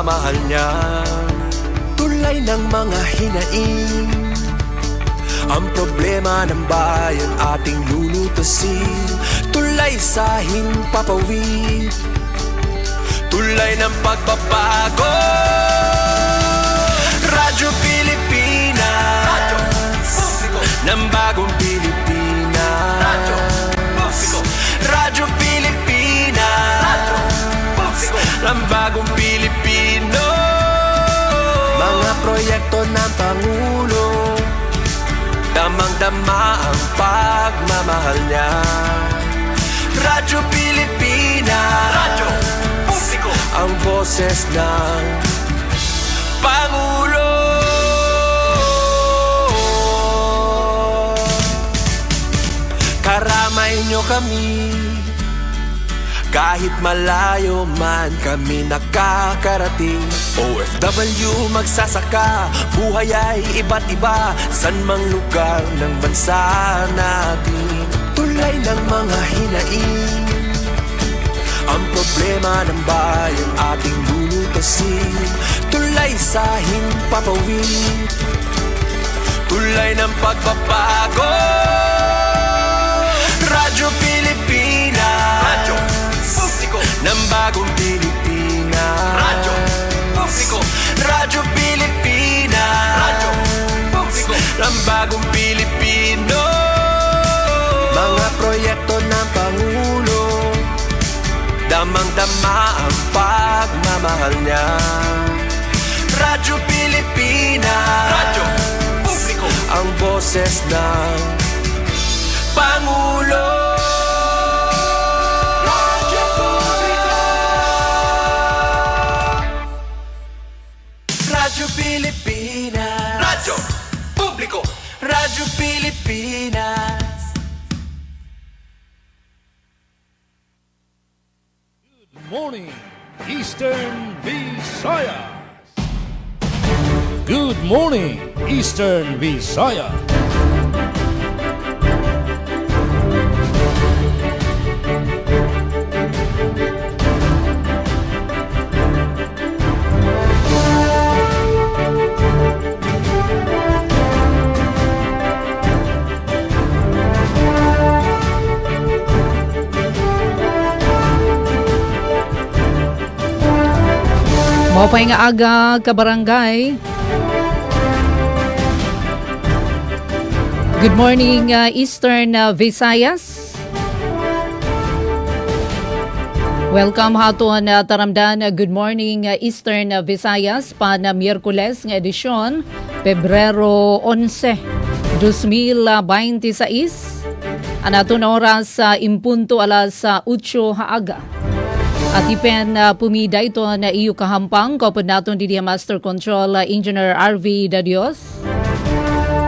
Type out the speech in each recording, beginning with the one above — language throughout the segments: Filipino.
pagmamahal niya. Tulay ng mga hinaing, ang problema ng bayan ating lulutasin. Tulay sa himpapawid, tulay ng pagbabago. Radyo Pilipinas, Radyo Publiko ng bagong Pilipinas. Radyo Publiko, Radyo Pilipinas, Radyo Publiko ng bagong Pilipino. Mga proyekto ng Pangulo, damang-dama ang pagmamahal niya. Radyo Pilipinas, Radyo Publiko, ang boses ng Pangulo. Karamay nyo kami, kahit malayo man kami nakakarating. OFW magsasaka, buhay ay iba't iba, san mang lugar ng bansa natin. Tulay ng mga hinaing, ang problema ng bayan ating lulutasin. Tulay sa himpapawid, tulay ng pagbabago. Radyo Pilipinas, Radyo Publiko ng bagong Pilipinas. Radyo Publiko, Radyo Pilipinas, Radyo Publiko ng bagong Pilipino. Mga proyekto ng Pangulo, damang-dama ang pagmamahal niya. Radyo Pilipinas, Radyo Publiko, ang boses ng Pangulo. Radyo Publiko, Radyo Pilipinas, Radyo Publiko, Radyo Pilipinas. Good morning, Eastern Visayas. Good morning, Eastern Visayas. Mapay nga aga kabarangay. Good morning Eastern Visayas. Welcome haton taramdan. Good morning Eastern Visayas pan Miyerkules nga edisyon Pebrero 11, 2026. Anaton oras impunto alas 8 haaga. At ipen pumida ito na iyo kahampang kapag natin di Master Control Engineer RV Dadios.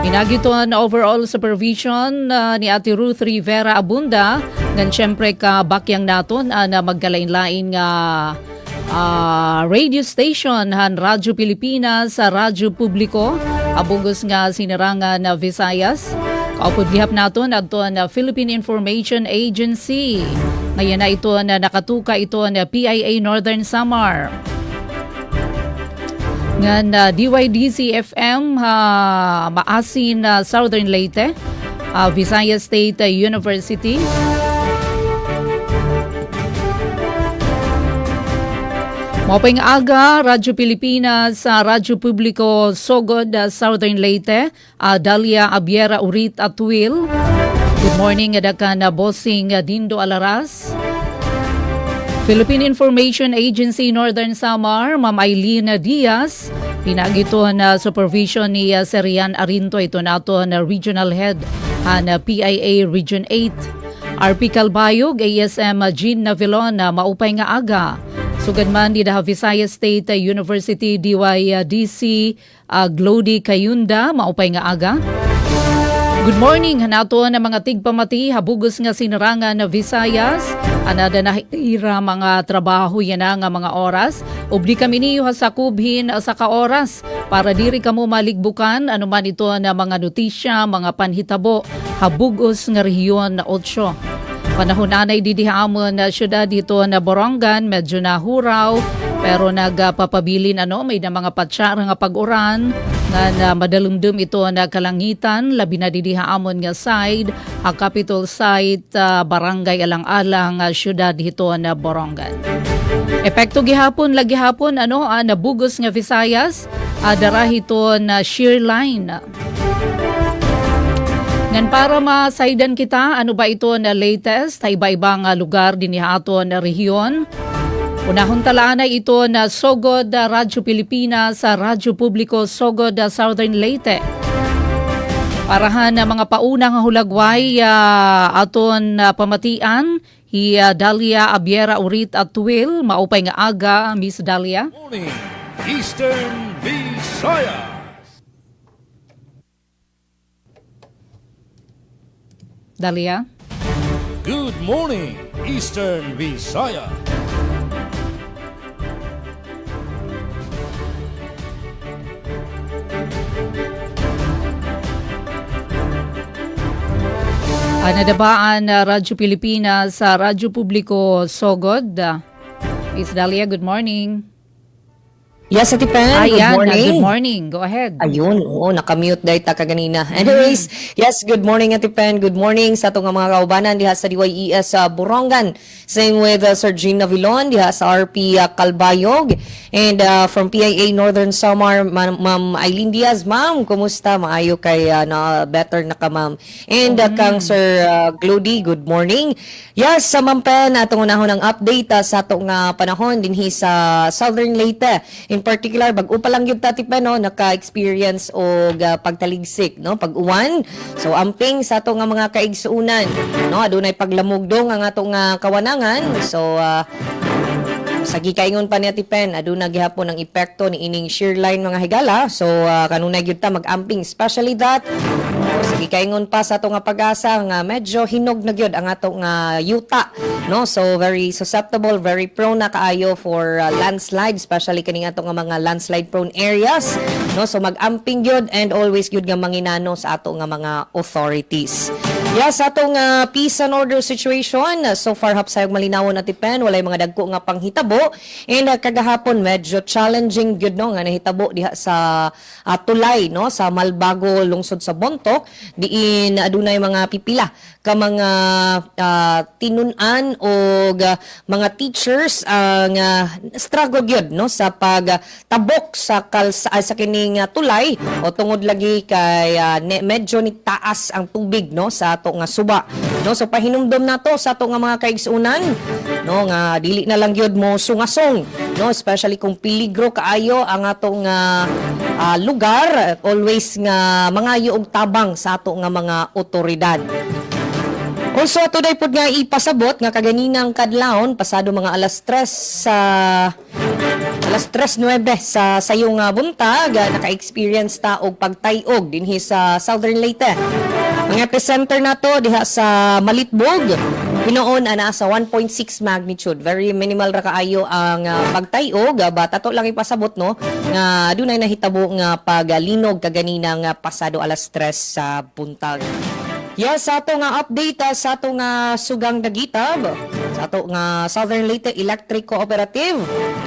Pinagito na overall supervision ni Ate Ruth Rivera Abunda ngan syempre ka bakyang naton na magkalain-lain nga radio station han Radyo Pilipinas sa Radyo Publiko abungos nga sinirangan na Visayas. Kaupod gihap naton adto na Philippine Information Agency. Ngayon na ito na nakatuka ito na PIA Northern Samar. Ngan DYDC FM maasin Southern Leyte, Visayas State University. Maping aga, Radyo Pilipinas, Radyo Publiko, Sogod, Southern Leyte, Dalia Abiera Urit at Will. Good morning, adakan na bossing Dindo Alaras. Philippine Information Agency Northern Samar, Ma'am Eileen Diaz. Pinagito na supervision ni Serian Arinto, ito nato na Regional Head na PIA Region 8. RP Calbayog, ASM Jean Navilon, maupay nga aga. Sugad man di Visayas State University DYDC Glody Kayunda, maupay nga aga. Good morning, hanato na mga tigpamati, habugos nga sinarangan na Visayas. Anada na hira mga trabaho yan nga mga oras. Ubli kami niyo sa kubhin sa kaoras para diri kamo maligbukan anuman ito na mga notisya, mga panhitabo, habugos nga rehiyon na 8. Panahon anay didihamon na syudad dito na Borongan, medyo nahuraw, Pero nagpapabilin may na mga patsara nga pag-uran nga madalumdum ito na kalangitan labi na didihaamon nga side a capital site barangay Alang-Alang syudad hito na Borongan. Epekto gihapon nabugos nga Visayas dara hito na shear line. Ngan para masaydan kita ano ba ito na latest sa iba-ibang lugar din aton na rehiyon. Unahon talaan na ito na Sogod Radyo Pilipinas sa Radyo Publiko Sogod Southern Leyte. Parahan na mga paunang hulagway aton pamatian hi Dalia Abiera Urit at Tuwil maupay nga aga Miss Dalia. Morning, Eastern Visayas. Dalia. Good morning, Eastern Visayas. Nadabaan Radyo Pilipinas sa Radyo Publiko Sogod. Miss Dalia, good morning. Yes, Ate Pen, Ayan, good morning. good morning. Go ahead. Ayun, oo, nakamute dahil ta kaganina. Anyways, yes, good morning Ate Pen, good morning sa atong mga kaubanan diha sa DYES Borongan. Same with Sir Gina Vilon diha sa RP Calbayog. And from PIA Northern Samar, Ma'am Eileen Diaz. Ma'am, kumusta? Maayo kay na better na ka, Ma'am. And kang Sir Glody, good morning. Yes, sa Ma'am Pen, atong unahon ng update sa atong panahon dinhi sa Southern Leyte. In particular, bag-o pa lang yung Tati Pen, no, naka-experience o pagtaligsik, no, pag-uwan. So, amping sa ato nga mga kaigsuunan, no, adunay paglamugdong ang atong kawanangan. So, sa gikaingon pa ni Ati Pen, aduna gihapon ang epekto ni ining shear line mga higala. So, kanunay gyud ta mag-amping, especially that. Sa gikaingon pa sa ato nga pag-asa nga medyo hinog na gyud ang ato nga yuta, no? So, very susceptible, very prone na kaayo for landslide, especially kaning ato nga mga landslide prone areas, no? So, mag-amping gyud and always gyud nga manginano sa ato nga mga authorities. Yes, atong peace and order situation, so far hapsayog malinawon Ati Pen, walay mga dagko nga panghitabo. And kagahapon medyo challenging gyud no nga nahitabo diha sa tulay no sa Malbago lungsod sa Bontok diin adunay mga pipila ka mga tinun-an o mga teachers ang struggle gyud no sa pagtabok sa sa kining tulay o tungod lagi kay medyo ni taas ang tubig no sa ato nga suba no. So pahinumdom nato sa ato nga mga kaigsuunan no nga dili na lang gyud mo sungasong no, especially kung peligro kaayo ang atong lugar, always nga mangayo og tabang sa ato nga mga otoridad. Also, today po nga ipasabot nga kaganinang kadlawon pasado mga alas 3:09 sa sayong buntag naka-experience ta og pagtayog dinhi sa Southern Leyte. Ang epicenter nato diha sa Malitbog. Hinoon ana sa 1.6 magnitude. Very minimal ra kaayo ang pagtayog, but ato lang ipasabot no nga adunay nahitabo nga paglinog kaganina nga pasado alas 3 sa buntag. Yes, sa ato nga update sa ato nga sugang dagitab, sa ato nga Southern Leyte Electric Cooperative.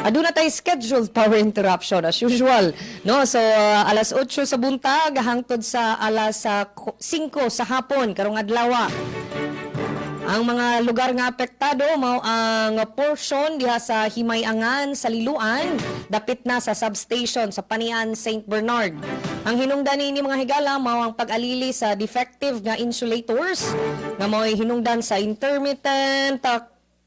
Aduna tay scheduled power interruption as usual, no? So alas 8 sa buntag hangtod sa alas 5 sa hapon karong adlaw. Ang mga lugar nga apektado mao ang portion diha sa Himayangan, sa Liluan, dapit na sa substation sa Panian, St. Bernard. Ang hinungdan ni mga higala mao ang pag-alili sa defective nga insulators nga mao'y hinungdan sa intermittent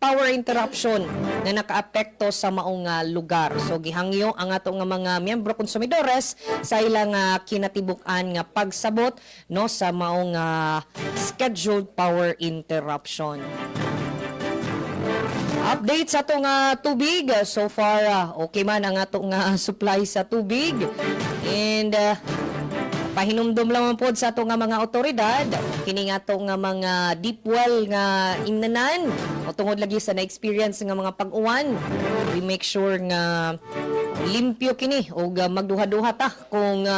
power interruption na nakaapekto sa maong lugar. So gihangyo ang ato nga mga miyembro konsumidores sa ilang kinatibuk-an nga pagsabot no sa maong scheduled power interruption. Update sa ato nga tubig. So far okay man ang ato nga supply sa tubig. And pahinumdum lang po sa ato nga mga otoridad kini nga ato nga mga deep well nga imnanan o tungod lagi sa na-experience nga mga pag-uwan. We make sure nga limpyo kini o magduha-duha ta kung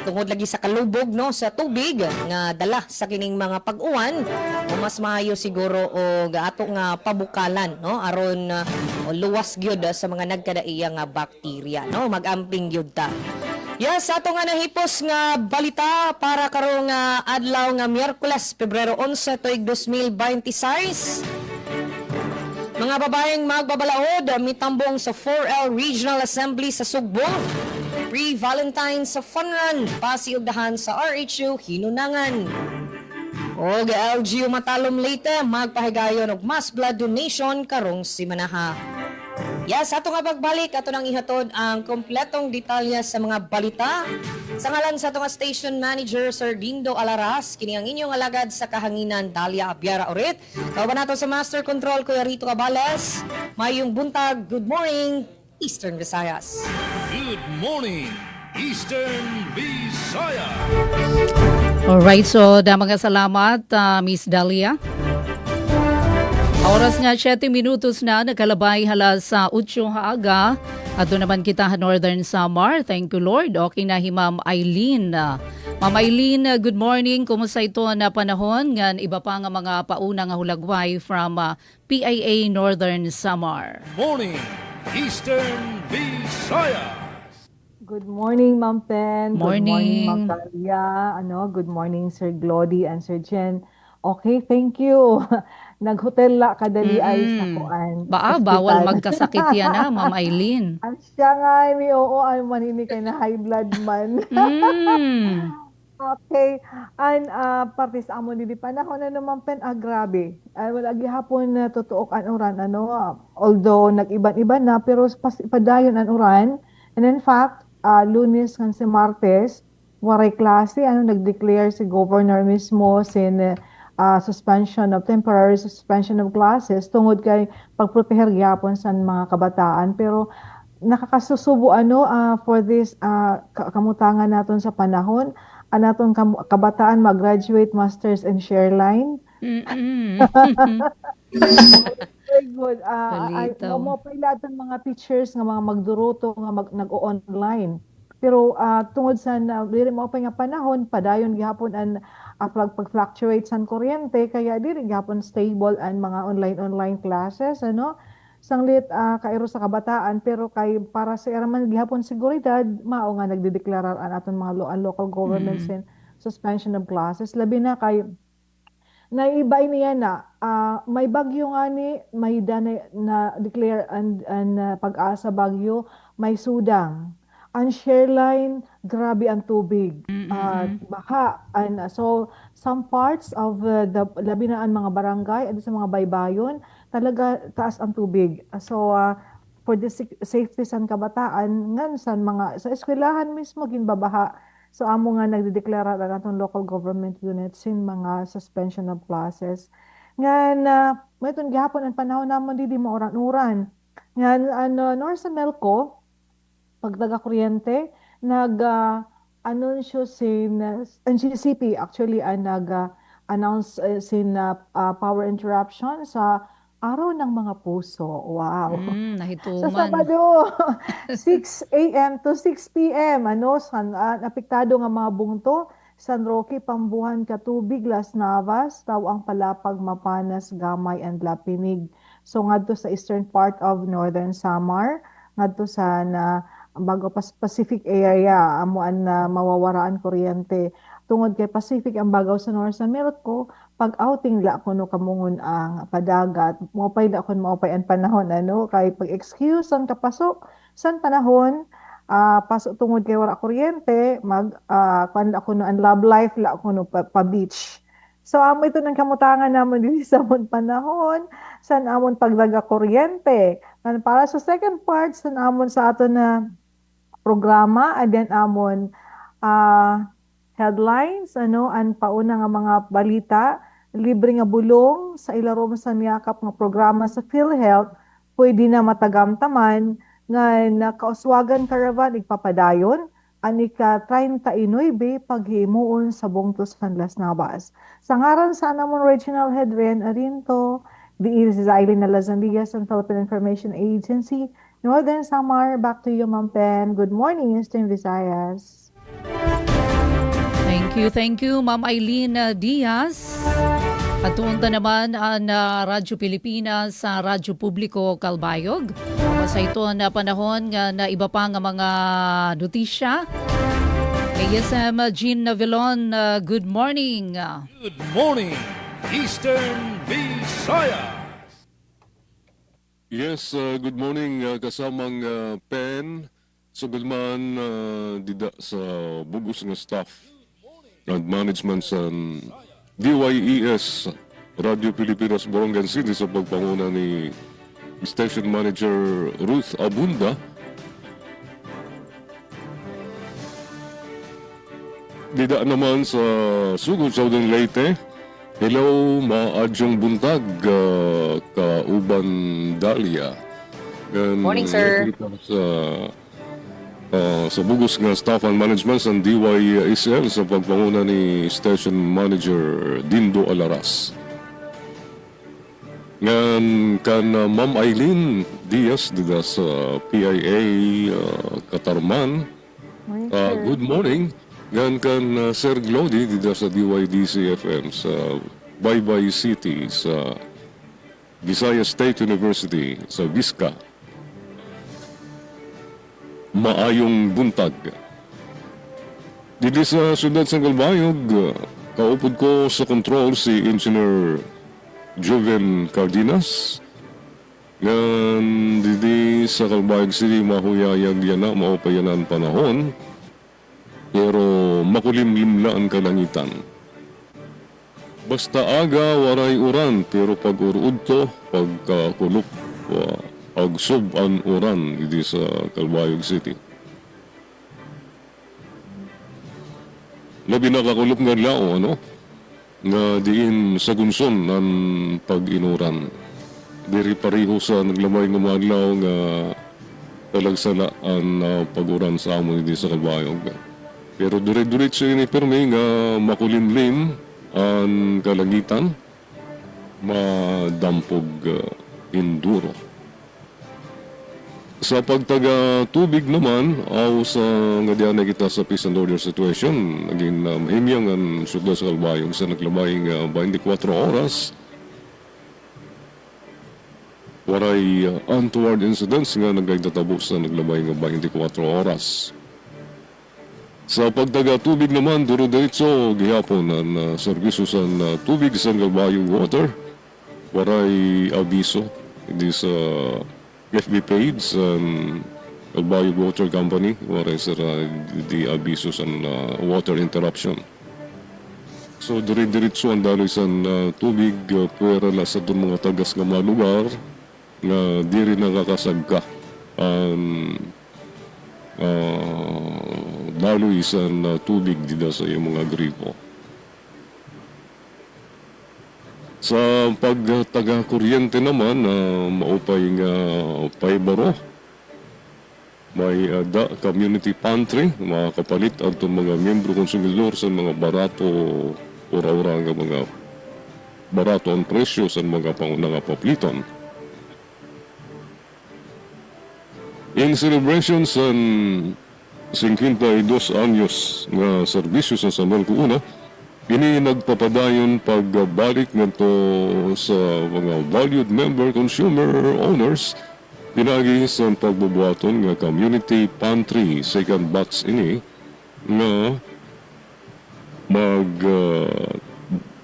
tungod lagi sa kalubog no sa tubig nga dala sa kining mga pag-uwan o mas maayo siguro o ato nga pabukalan no aron o luwas gyud sa mga nagkadaiya nga bakterya no magamping gyud ta. Yes, ato nga nahipos nga balita para karong adlaw nga Miyerkules, Pebrero 11 tuig 2026. Mga babaeng magbabalaod mitambong sa 4L Regional Assembly sa Sugbo. Pre-Valentine's Fun Run pasiugdahan sa RHU Hinunangan. Og LGU Matalom Leyte magpahigayon og mass blood donation karong simanaha. Yes, ato nga pagbalik, ato nang ihatod ang kompletong detalye sa mga balita. Sa ngalan sa ato nga station manager, Sir Dindo Alaras, kini ang inyong alagad sa kahanginan, Dalia Abiara Urit. Kauban nato sa Master Control, Kuya Rito Cabales. Mayong buntag, good morning, Eastern Visayas. Good morning, Eastern Visayas. Alright, so mga salamat, Miss Dalia. Oras nga 7 minutos na nakalabay hala sa 8 haaga. Ato naman kita Northern Samar. Thank you Lord. Okay na hi Ma'am Eileen. Ma'am Eileen, good morning. Kumusta ito na panahon? Ngan iba pa nga mga pauna nga hulagway from PIA Northern Samar. Morning, Eastern Visayas. Good morning, Ma'am Pen. Morning. Good morning, Ma'am Talia. Good morning, Sir Glody and Sir Jen. Okay, thank you. Naghotel la kadali ay sa kuan. Bawal magkasakit yan Ma'am Eileen. Ang siya nga, ni oo, ay manini kay na high blood man. Okay, and partis amo di panahon na naman pen grabe. Wala gihapon na totoo kan uran although nag-iban-iban na pero padayon ang uran. And in fact, Lunes kan si Martes, waray klase nag-declare si governor mismo sin temporary suspension of classes tungod kay pagproteher gyapon sa mga kabataan pero nakakasusubo for this kamutangan naton sa panahon naton kabataan mag-graduate masters in Shareline. Very good. Mo pailaton mga teachers nga mga magduruto nga nag-o-online. Pero tungod sa diri mo pa nga panahon padayon gihapon ang pag-fluctuate sa kuryente kaya diri gihapon stable ang mga online classes sanglit kairo sa kabataan pero kay para sa eraman gihapon seguridad mao nga nagdedeklarar ang aton mga local governments in suspension of classes labi na kay naibay niya na may bagyo nga ni may na declare and pag-asa bagyo may sudang ang Shareline, grabe ang tubig. Baka. And so, some parts of the labi na ang mga barangay at sa mga baybayon, talaga taas ang tubig. So, for the safety sa kabataan, ngan sa eskwelahan mismo, ginbabaha. So, amo nga nagdedeklara na itong local government units in mga suspension of classes. Ngan, may itong gihapon ang panahon naman di mauran-uran. Ngan, nor sa Melco, pagdaga kuryente, nag-anunsyo sin NGCP actually nag-announce sin power interruption sa araw ng mga puso. Wow. Nahituman. Sa Sabado, 6 a.m. to 6 p.m. Apektado nga mga bungto, San Roque, Pambuhan, Katubig, Las Navas, Tawang Palapag, Mapanas, Gamay, and Lapinig. So ngadto sa eastern part of Northern Samar, ngadto sa bago Pacific area amuan na mawawaraan kuryente tungod kay Pacific ang bagaw sa North sa Merot ko pag outing la kuno kamungon ang padagat mo pay da kun maupay ang panahon kay pag excuse ang kapasok san panahon pasok tungod kay wala kuryente mag kuan kuno ang love life la kuno pa beach. So amo ito ng kamutangan namon dili sa amon panahon san amon pagdaga kuryente. And para sa second part san amon sa ato na programa adyan amon headlines ang pauna nga mga balita libre nga bulong sa ilarom sa niyakap nga programa sa PhilHealth pwede na matagamtaman nga nakauswagan karavan igpapadayon ani ka 39 paghimuon sa bungtos kan Las Navas. Sa ngaran sa namon regional head Ren Arinto, di is Eileen Alazandias ng Philippine Information Agency, Northern Samar. Back to you, Ma'am Pen. Good morning, Eastern Visayas. Thank you, Ma'am Eileen Diaz. At tuunta naman ang Radyo Pilipinas sa Radyo Publiko Kalbayog. Sa ito na panahon nga na iba pa nga mga notisya. ASM Jean Navilon, good morning. Good morning, Eastern Visayas. Yes, good morning kasamang Pen. Sugod man dida sa bugos nga staff and management sa DYES Radio Pilipinas Borongan City sa pagpanguna ni Station Manager Ruth Abunda. Dida naman sa sugod Southern Leyte. Hello, maadyong buntag kauban Dalia. Morning, sir. Sa bugos nga staff and management sa DYSL sa pagpanguna ni Station Manager Dindo Alaras. Ngan kan Ma'am Eileen Diaz dida sa PIA Katarman. Good morning. Ngan kan Sir Glody dida sa DYDC-FM sa Baybay City sa Visayas State University sa Vizca. Maayong buntag. Dili sa syudad sa Kalbayog, kaupod ko sa control si Engineer Joven Cardenas. Ngan dili sa Kalbayog City mahuyayag yan na maupayanan panahon. Pero makulimlim na ang kalangitan. Basta aga, waray uran, pero pag uruod to, pagkakulok, agsub an uran dito sa Kalbayog City. Labi nakakulok nga lao, nga diin sa gunson ang pag-inuran. Diri pareho sa naglamay ng mga adlaw nga talagsala ang pag-uran sa amon dito sa Kalbayog. Pero dire-diretso ini permi nga makulimlim ang kalangitan, madampog induro. Sa pagtaga tubig naman, aw sa nga diyan na kita sa peace and order situation, naging mahimyang ang syudad sa Kalbayog sa naglabaying 24 oras. Waray untoward incidents nga nagaytatabo sa naglabaying 24 oras. Sa pagtaga tubig naman, duro-diretso gihapon ang serbisyo sa tubig sa Kalbayog Water. Waray abiso hindi sa FB page sa Kalbayog Water Company. Waray sa di abiso sa water interruption. So diri-diretso ang daloy sa tubig puwera na sa doon mga tagas nga mga lugar na di rin nakakasagka ang daloy sa tubig dito sa iyong mga gripo. Sa pagtaga-kuryente naman, maupay nga paibaro, may community pantry, makakapalit ang mga miyembro konsumidor sa mga barato ura-ura nga mga barato ang presyo sa mga pangunang papliton. In celebration sa 52 anyos nga serbisyo sa Samuel Kuuna, ini nagpapadayon pagbalik nito sa mga valued member consumer owners pinagi sa pagbubuhaton nga community pantry second batch ini nga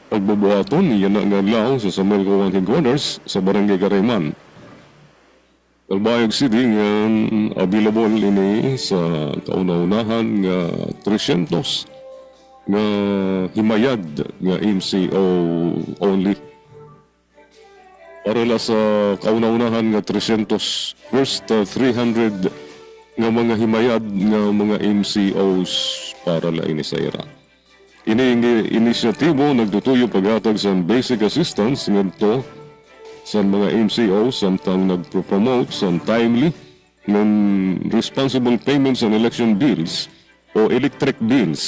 pagbubuhaton yan nga lao sa Samuel Kuuna Headquarters sa Barangay Garayman. Kalbayog City nga available ini sa kauna-unahan nga 300 nga himayad nga MCO only. Para sa kauna-unahan nga 300 first 300 nga mga himayad nga mga MCOs para la ini sa ira. Ini inisyatibo nagtutuyo paghatag sa basic assistance ngadto sa mga MCO samtang nagpropromote sa timely ng responsible payments on election bills o electric bills,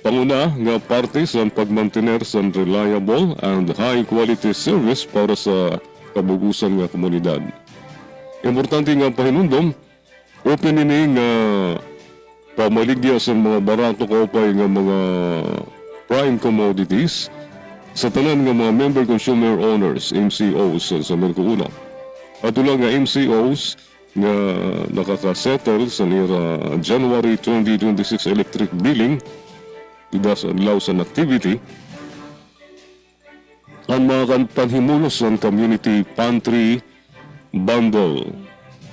Panguna nga parte sa pagmantener sa reliable and high quality service para sa kabugusan nga komunidad. Importante nga pahinundom, open ini nga pamaligya sa mga barato kaupay nga mga prime commodities sa tanan nga mga member consumer owners, MCOs sa Merco Una. At nga MCOs nga nakaka-settle sa nira January 2026 electric billing idas adlaw sa activity ang mga panhimulos ng community pantry bundle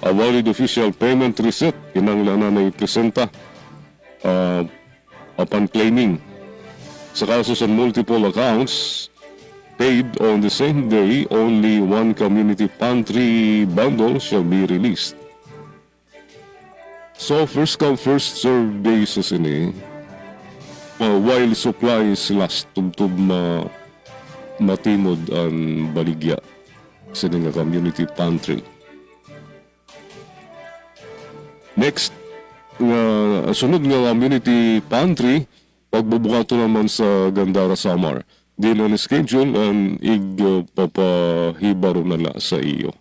a valid official payment receipt kinanglanan na ipresenta upon claiming sa kaso sa multiple accounts paid on the same day, only one community pantry bundle shall be released. So first come first serve basis ini while supplies last tubtub matimod ang baligya sa nga community pantry. Next nga sunod nga community pantry pagbubukato naman sa Gandara Samar. Di na schedule ang papahibaro na sa iyo.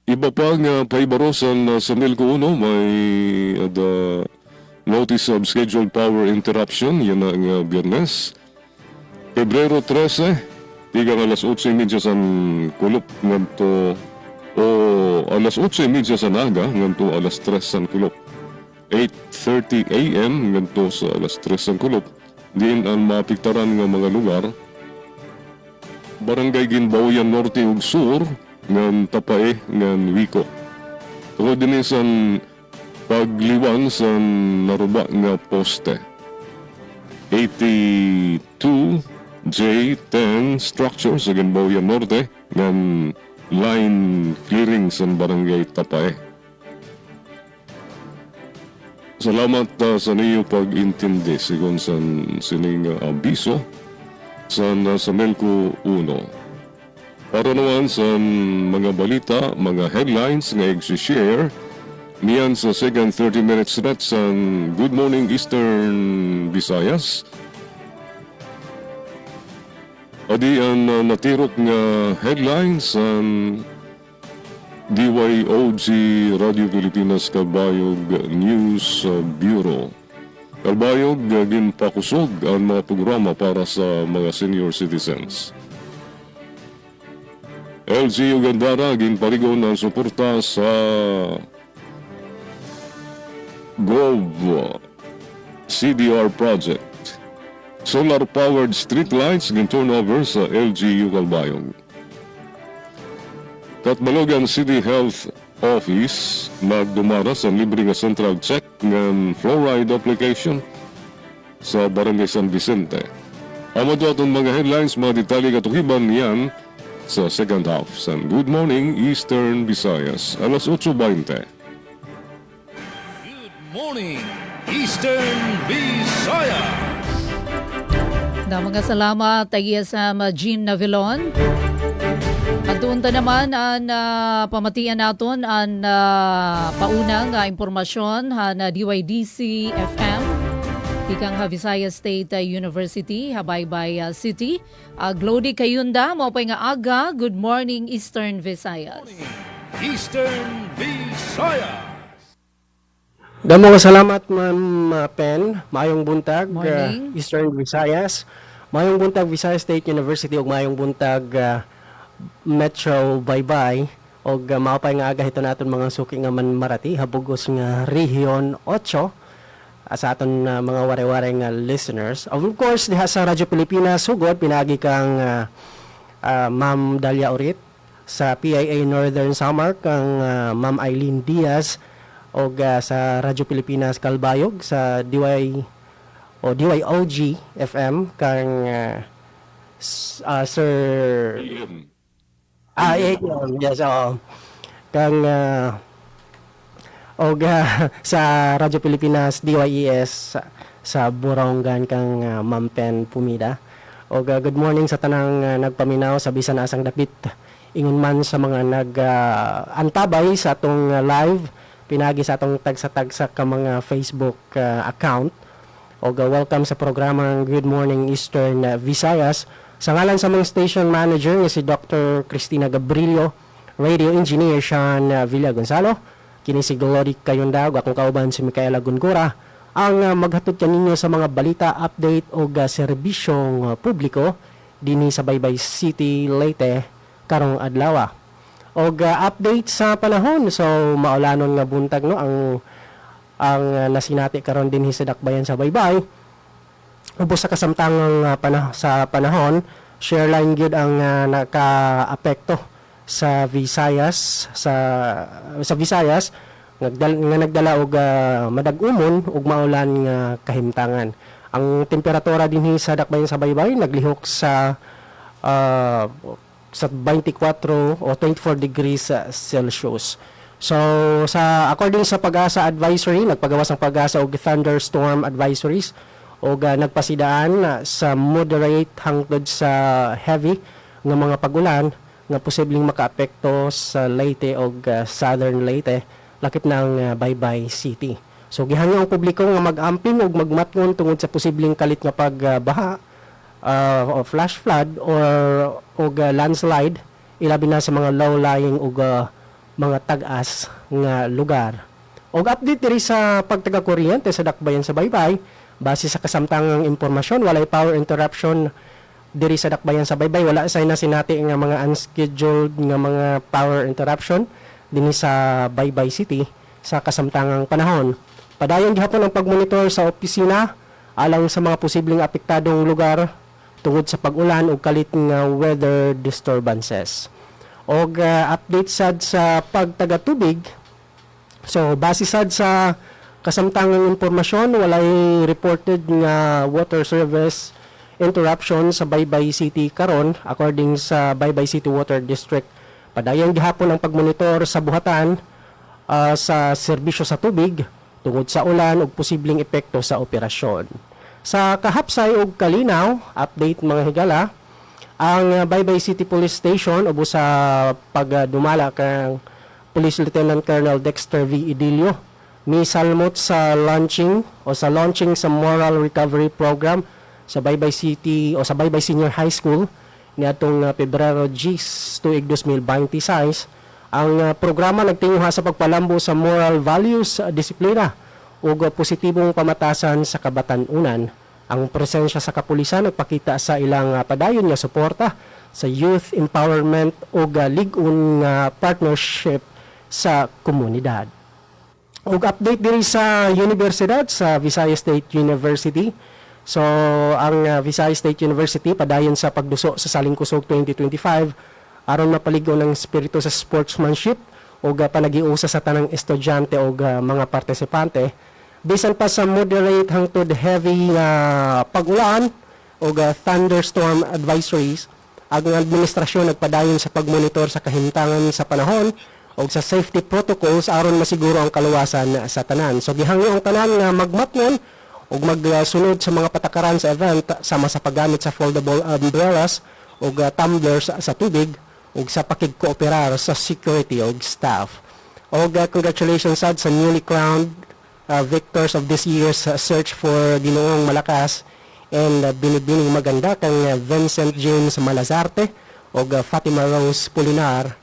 Iba pa nga paibarosan sa Milco Uno may notice of scheduled power interruption yan ang Biyernes. Pebrero 13, tigang alas 8:30 sa kulop nganto o alas 8:30 sa naga nganto alas 3 sa kulop. 8:30 a.m. nganto sa alas 3 sa kulop. Diin ang mapiktaran nga mga lugar Barangay Ginbaoyan Norte ug Sur ngan Tapae ngan Wico. Tungod din sa pagliwan sa naruba nga poste. 82 J10 structure sa Ginbaoyan Norte ngan line clearing sa Barangay Tapae. Salamat sa niyo pag-intindi sigon sa sining abiso sa Melco 1. Para naman sa mga balita, mga headlines nga i-share niyan sa second 30 minutes net sa Good Morning Eastern Visayas. Adi ang natirok nga headlines sa DYOG Radio Pilipinas Kalbayog News Bureau. Kalbayog ginpakusog ang mga programa para sa mga senior citizens. LGU Gandara ginparigon ang suporta sa Grove CDR project. Solar-powered streetlights gin-turnover sa LGU Kalbayog. Katbalogan City Health Office nagdumara sa libre nga central check ng fluoride application sa Barangay San Vicente. Amado atong mga headlines, mga detalye katukiban niyan sa second half sa Good Morning Eastern Visayas, alas 8:20. Good morning, Eastern Visayas. Mga salamat tagiya sa Jean Navilon. At doon ta naman ang pamatian naton ang paunang impormasyon na DYDC FM ikang Visayas State University, Habaybay City. Glody Kayunda, mo pa nga aga. Good morning, Eastern Visayas. Eastern Visayas. Damo nga salamat, Ma'am Pen. Mayong buntag, Morning. Eastern Visayas. Mayong buntag, Visayas State University ug mayong buntag Metro Baybay og maupay nga aga hito naton mga suki nga manmarati habugos nga Region 8 sa aton mga ware-ware nga listeners. Of course, diha sa Radyo Pilipinas sugod pinagi kang Ma'am Dalia Urit sa PIA Northern Samar kang Ma'am Eileen Diaz og sa Radyo Pilipinas Kalbayog sa DYOG FM kang Sir yes, kang sa Radyo Pilipinas DYES sa Borongan kang Ma'am Pen Pumida. Good morning sa tanang nagpaminaw sa bisan asang dapit ingon man sa mga antabay sa atong live pinagi sa atong tagsa-tagsa ka mga Facebook account. Welcome sa programang Good Morning Eastern Visayas. Sa ngalan sa mga station manager nga si Dr. Cristina Gabrillo, radio engineer Sean Villa Gonzalo, kini si Glory Kayondag, akong kauban si Micaela Gungora, ang maghatod kaninyo sa mga balita, update o serbisyong publiko dinhi sa Baybay City, Leyte karong adlaw. Og update sa panahon, so maulanon nga buntag no ang nasinati karon dinhi sa dakbayan sa Baybay. Ubos sa kasamtangang sa panahon, shareline gyud ang naka-apekto sa Visayas sa Visayas nga nagdala og madag-umon ug maulan nga kahimtangan. Ang temperatura dinhi sa dakbayan sa Baybay naglihok sa 24 o 24 degrees Celsius. So according sa Pag-asa Advisory, nagpagawas ang Pag-asa og thunderstorm advisories o nagpasidaan sa moderate hangtod sa heavy nga mga pagulan nga posibleng makaapekto sa Leyte o Southern Leyte lakip ng Baybay City. So gihangyo ang publiko nga mag-amping ug magmatngon tungod sa posibleng kalit nga pagbaha o flash flood or landslide ilabi na sa mga low-lying ug mga tag-as nga lugar. Og update diri sa pagtaga kuryente sa dakbayan sa Baybay, base sa kasamtangang impormasyon, walay power interruption diri sa dakbayan sa Baybay. Wala say na sinati nga mga unscheduled nga mga power interruption dinhi sa Baybay City sa kasamtangang panahon. Padayon gihapon ang pagmonitor sa opisina alang sa mga posibleng apektadong lugar tungod sa pag-ulan o kalit nga weather disturbances. Og update sad sa pagtaga-tubig. So base sad sa kasamtangang impormasyon, walay reported nga water service interruption sa Baybay City karon according sa Baybay City Water District. Padayon gihapon ang pagmonitor sa buhatan sa serbisyo sa tubig tungod sa ulan ug posibleng epekto sa operasyon. Sa Kahapsay ug Kalinaw, update mga higala, ang Baybay City Police Station ubo sa pagdumala kang Police Lieutenant Colonel Dexter V. Idilio misalmot sa launching sa Moral Recovery Program sa Baybay City o sa Baybay Senior High School niadtong Pebrero 10 tuig 2026. Ang programa nagtinguha sa pagpalambo sa moral values, disiplina ug positibong pamatasan sa kabatan-unan. Ang presensya sa kapulisan nagpakita sa ilang padayon nga suporta sa youth empowerment ug lig-on nga partnership sa komunidad. Ug update diri sa universidad sa Visayas State University. So ang Visayas State University padayon sa pagduso sa Salingkusog 2025 aron mapaligo ng espiritu sa sportsmanship o panagiusa sa tanang estudyante o mga partisipante. Bisan pa sa moderate hangtod heavy pag-ulan o thunderstorm advisories, ang administrasyon nagpadayon sa pagmonitor sa kahimtangan sa panahon o sa safety protocols aron masiguro ang kaluwasan sa tanan. So gihangyo ang tanan nga magmatngon o magsunod sa mga patakaran sa event sama sa paggamit sa foldable umbrellas o tumblers sa tubig ug sa pakigkooperar sa security ug staff. Og congratulations sad sa newly crowned victors of this year's search for Ginoong Malakas and binibining maganda kang Vincent James Malazarte ug Fatima Rose Polinar,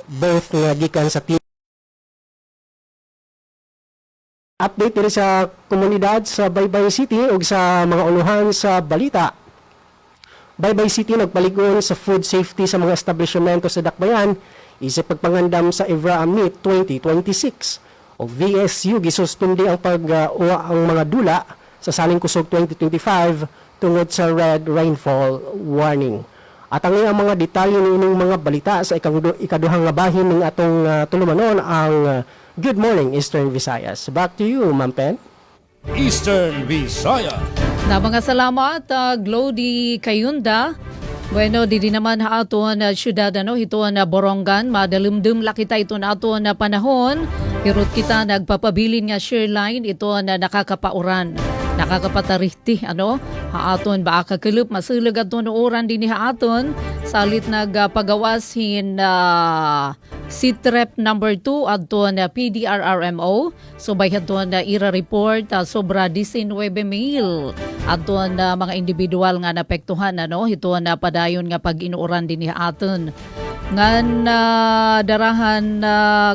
both nga gikan sa team. Update diri sa komunidad sa Baybay City ug sa mga unuhan sa balita. Baybay City nagpaligon sa food safety sa mga establishmento sa dakbayan isip pagpangandam sa Evra Meet 2026. O VSU gisustundi ang ang mga dula sa Salingkusog 2025 tungod sa red rainfall warning. At ang mga detalye nining mga balita sa ikaduhang nga bahin ng atong tulumanon ang Good Morning Eastern Visayas. Back to you, Ma'am Pen. Eastern Visayas. Na mga salamat, Glody Kayunda. Bueno, di naman haaton na syudad ito na Borongan, madalimdum lakita ito na ato na panahon. Hirot kita nagpapabilin nga shareline ito na nakakapauran. Nakakapatarihti, haaton ba akakilup, masulag ato na oran din ni haaton. Salit nagpagawasin SITREP number 2 ato na PDRRMO. So by ato na ira-report sobra 19,000 ato na mga individual nga napektuhan ito na padayon nga pag-inuuran din ni aton. ngan darahan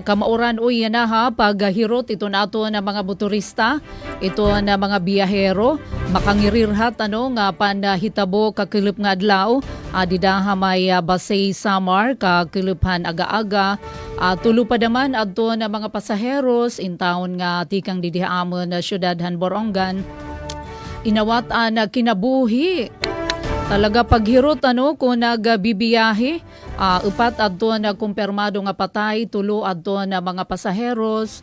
kamauran uy na ha paghirot ito nato na mga motorista, ito na mga biyahero makangirirhat nga panahitabo kakilip nga adlaw didaha may Basay Samar kakiliphan aga-aga. Tulo pa naman adto na mga pasaheros in town nga tikang didihaamon na syudad han Borongan. Inawat na kinabuhi. Talaga paghirot kung nagbibiyahe, upat adto na kumpirmado nga patay, tulo adto na mga pasaheros,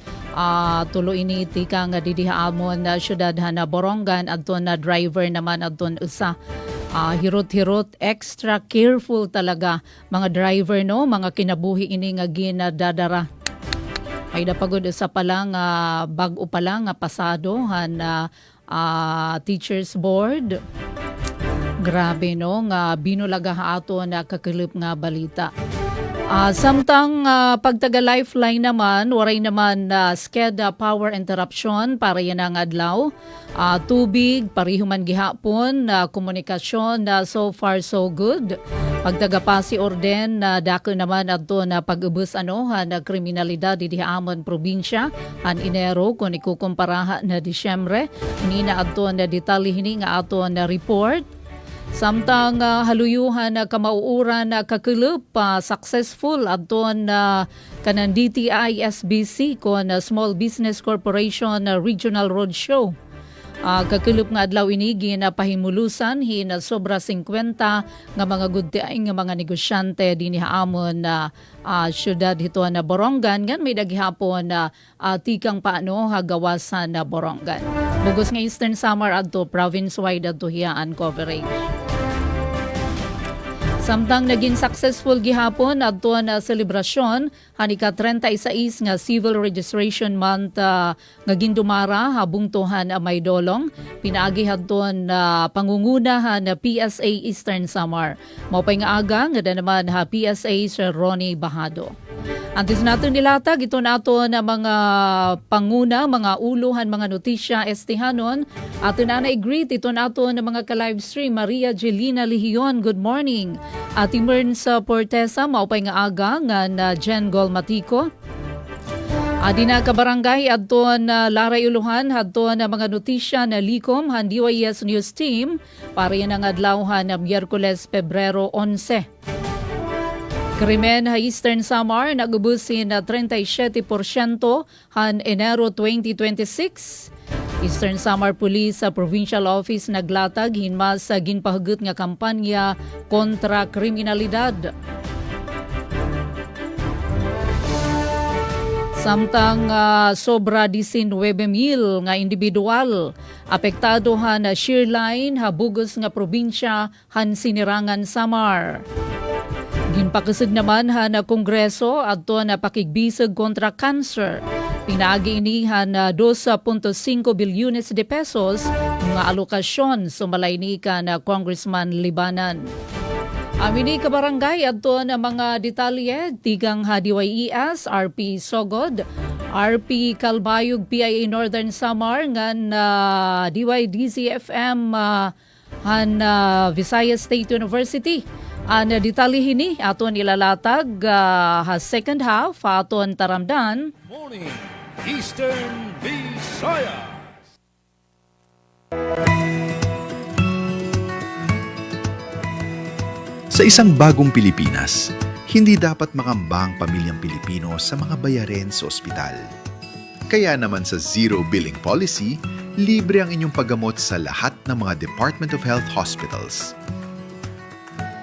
tulo ini tikang didihaamon na syudad han Borongan, adto na driver naman adto usa. Hirot-hirot, extra careful talaga mga driver mga kinabuhi ini nga ginadadara. Ay napagod sa palang bag-o pa lang pasado han teachers board. Grabe nga binulaga ato na kakilip nga balita. Samtang pagtaga lifeline naman, waray naman sked power interruption para yan ang adlaw. Tubig, parihuman gihapon, komunikasyon so far so good. Pagtaga pasi orden dako naman adto na pag-ubos na kriminalidad di Amon probinsya han Enero kung ikukumparaha na Disyembre. Ini na adto na detalye hini nga ato na report. Samtang haluyuhan na kamauuran na kakilip successful adton kanan DTI SBC kon Small Business Corporation Regional Roadshow. Kakilip nga adlaw inigi na pahimulusan hina sobra 50 nga mga gudtiay nga mga negosyante dinhi amon na syudad hito na Borongan ngan may daghihapon na tikang paano hagawasan na Borongan. Bugos nga Eastern Samar adto province-wide adto hiyaan coverage. Samtang naging successful gihapon adto na selebrasyon hanika 36 nga Civil Registration Month nga gindumara habung tuhan may dolong pinaagi hadton pangungunahan na PSA Eastern Samar. Mao pay nga aga nga naman PSA Sir Ronnie Bahado. Antes natin nilatag ito nato na mga panguna, mga uluhan, mga notisya estihanon. Ato na na-greet ito nato na mga ka-livestream. Maria Jelina Lihion, good morning. Ati Merns Portesa, maupay nga aga nga na Jen Golmatico. Adi na kabarangay adto na Laray Uluhan adto na mga notisya na likom han DYS News Team para yan ang adlawhan na Miyerkules Pebrero 11. Krimen ha Eastern Samar nagubusin na 37% han Enero 2026. Eastern Samar Police sa Provincial Office naglatag hinmas sa ginpahugot nga kampanya kontra kriminalidad. Samtang sobra 19,000 nga individual apektado han shearline ha bugos nga probinsya han Sinirangan Samar. Ginpakasig naman na Kongreso adto na pakigbisag kontra cancer. Pinaagi inihan na 2.5 bilyones de pesos mga alokasyon sumalay ni na Congressman Libanan. Amini ka barangay adto na mga detalye tigang DYES, RP Sogod, RP Calbayog, PIA Northern Samar ngan DYDZ-FM han Visayas State University. Ang detalye hini aton ilalatag second half aton taramdan. Morning Eastern Visayas. Sa isang bagong Pilipinas, hindi dapat makamba ang pamilyang Pilipino sa mga bayarin sa ospital. Kaya naman sa Zero Billing Policy, libre ang inyong paggamot sa lahat ng mga Department of Health hospitals.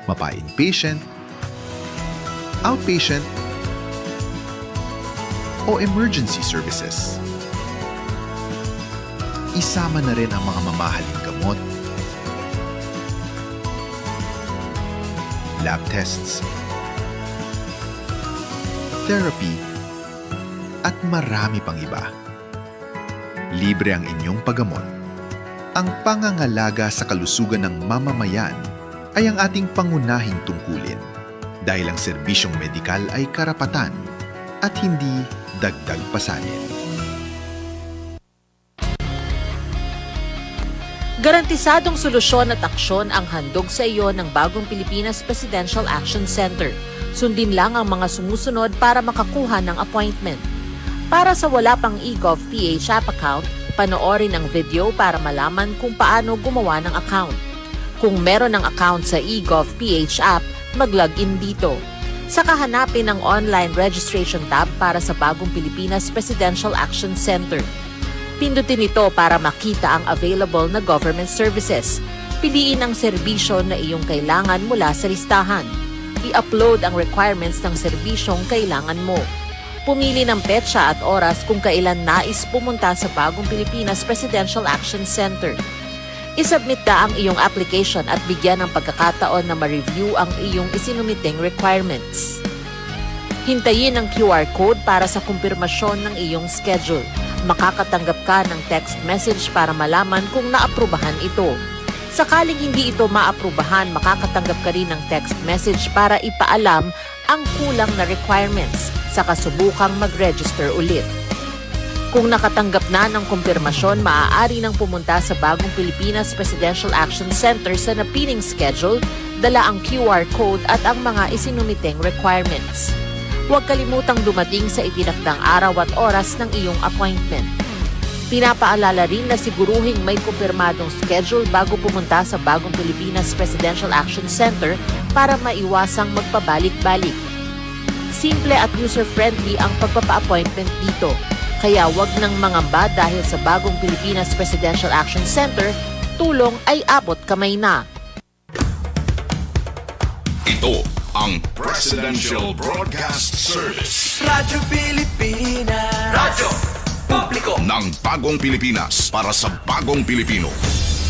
Mapa-inpatient, outpatient, o emergency services. Isama na rin ang mga mamahaling gamot, lab tests, therapy, at marami pang iba. Libre ang inyong paggamot. Ang pangangalaga sa kalusugan ng mamamayan ay ang ating pangunahing tungkulin dahil ang serbisyong medikal ay karapatan at hindi dagdag pasanin. Garantisadong solusyon at aksyon ang handog sa iyo ng Bagong Pilipinas Presidential Action Center. Sundin lang ang mga sumusunod para makakuha ng appointment. Para sa wala pang eGov PH app account, panoorin ang video para malaman kung paano gumawa ng account. Kung meron ng account sa eGov PH app, mag-login dito. Saka hanapin ang online registration tab para sa Bagong Pilipinas Presidential Action Center. Pindutin ito para makita ang available na government services. Piliin ang serbisyo na iyong kailangan mula sa listahan. I-upload ang requirements ng serbisyong kailangan mo. Pumili ng petsa at oras kung kailan nais pumunta sa Bagong Pilipinas Presidential Action Center. I-submit na ang iyong application at bigyan ng pagkakataon na ma-review ang iyong isinumiting requirements. Hintayin ang QR code para sa kumpirmasyon ng iyong schedule. Makakatanggap ka ng text message para malaman kung naaprubahan ito. Sakaling hindi ito maaprubahan, makakatanggap ka rin ng text message para ipaalam ang kulang na requirements sa kasubukang mag-register ulit. Kung nakatanggap na ng kumpirmasyon, maaari nang pumunta sa Bagong Pilipinas Presidential Action Center sa napiling schedule, dala ang QR code at ang mga isinumiting requirements. Huwag kalimutang dumating sa itinakdang araw at oras ng iyong appointment. Pinapaalala rin na siguruhing may kumpirmadong schedule bago pumunta sa Bagong Pilipinas Presidential Action Center para maiwasang magpabalik-balik. Simple at user-friendly ang pagpapa-appointment dito, kaya wag nang mangamba dahil sa Bagong Pilipinas Presidential Action Center, tulong ay abot kamay na. Ito ang Presidential Broadcast Service. Radyo Pilipinas. Radyo Publiko ng Bagong Pilipinas para sa Bagong Pilipino.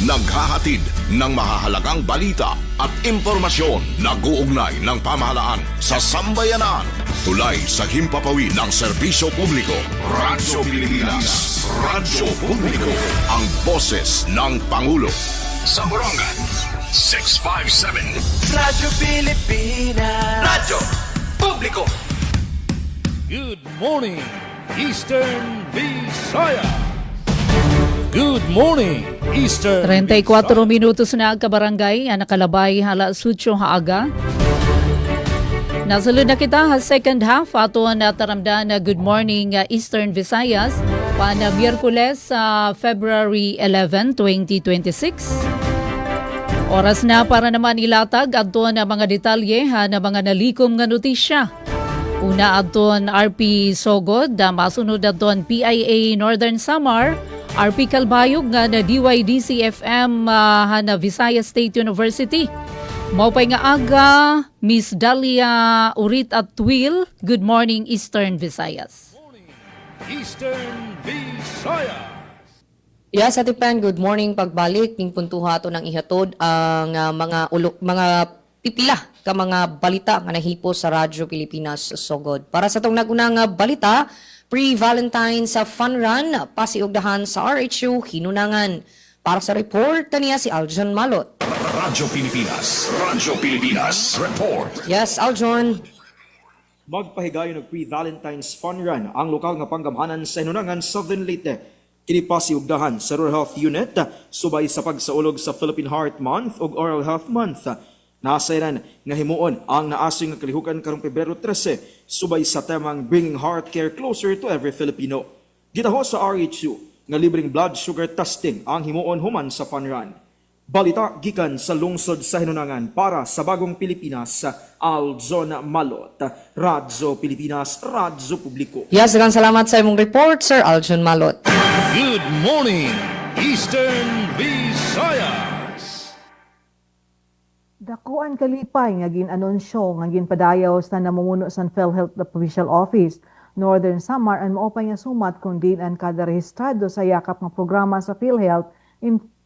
Naghahatid ng mahahalagang balita at impormasyon na guugnay ng pamahalaan sa sambayanan. Tulay sa himpapawid ng serbisyo publiko. Radyo Pilipinas. Radyo Publiko. Ang boses ng Pangulo. Sa Borongan, 657. Radyo Pilipinas. Radyo Publiko. Good morning, Eastern Visayas. Good morning, Eastern 34 Visayas. minutos na kabarangay, nakalabay hala sutyo haaga. Nasalud na kita sa second half ato na taramdan na Good Morning Eastern Visayas pa na Miyerkules sa February 11, 2026. Oras na para naman ilatag ato na mga detalye na mga nalikom nga notisya. Una aton RP Sogod, masunod aton PIA Northern Samar, RP Calbayog nga na DYDC-FM na Visayas State University. Maupay nga aga, Miss Dalia Urit at Twill. Good morning, Eastern Visayas. Eastern Visayas. Yes, Ate Pen, good morning. Pagbalik, ning puntuha to ng ihatod ang mga pipila ka mga balita nga nahipo sa Radyo Pilipinas Sogod. Para sa tong nagunang balita, pre-Valentine's Fun Run, pasiugdahan sa RHU Hinunangan. Para sa report, niya si Aljon Malot. Radyo Pilipinas. Radyo Pilipinas. Report. Yes, Aljon. Magpahigayon ng pre-Valentine's Fun Run ang lokal nga panggamhanan sa Hinunangan, Southern Leyte. Kini pasiugdahan sa Rural Health Unit subay sa pagsaulog sa Philippine Heart Month ug Oral Health Month. Nasairan nga himuon ang naasing nga kalihukan karong Pebrero 13 subay sa temang Bringing Heart Care Closer to Every Filipino. Gitaho sa RHU nga libreng blood sugar testing ang himuon human sa Fun Run. Balita gikan sa lungsod sa Hinunangan para sa Bagong Pilipinas, Aljon Malot, Radyo Pilipinas, Radyo Publiko. Yes, daghang salamat sa imong report, Sir Aljon Malot. Good morning, Eastern Visayas. Dakuan kalipay nga gin-anunsyo nga ginpadayaw sa namumuno sa PhilHealth Provincial Office Northern Samar ang maupay nga sumat kung din ang kada rehistrado sa yakap ng programa sa PhilHealth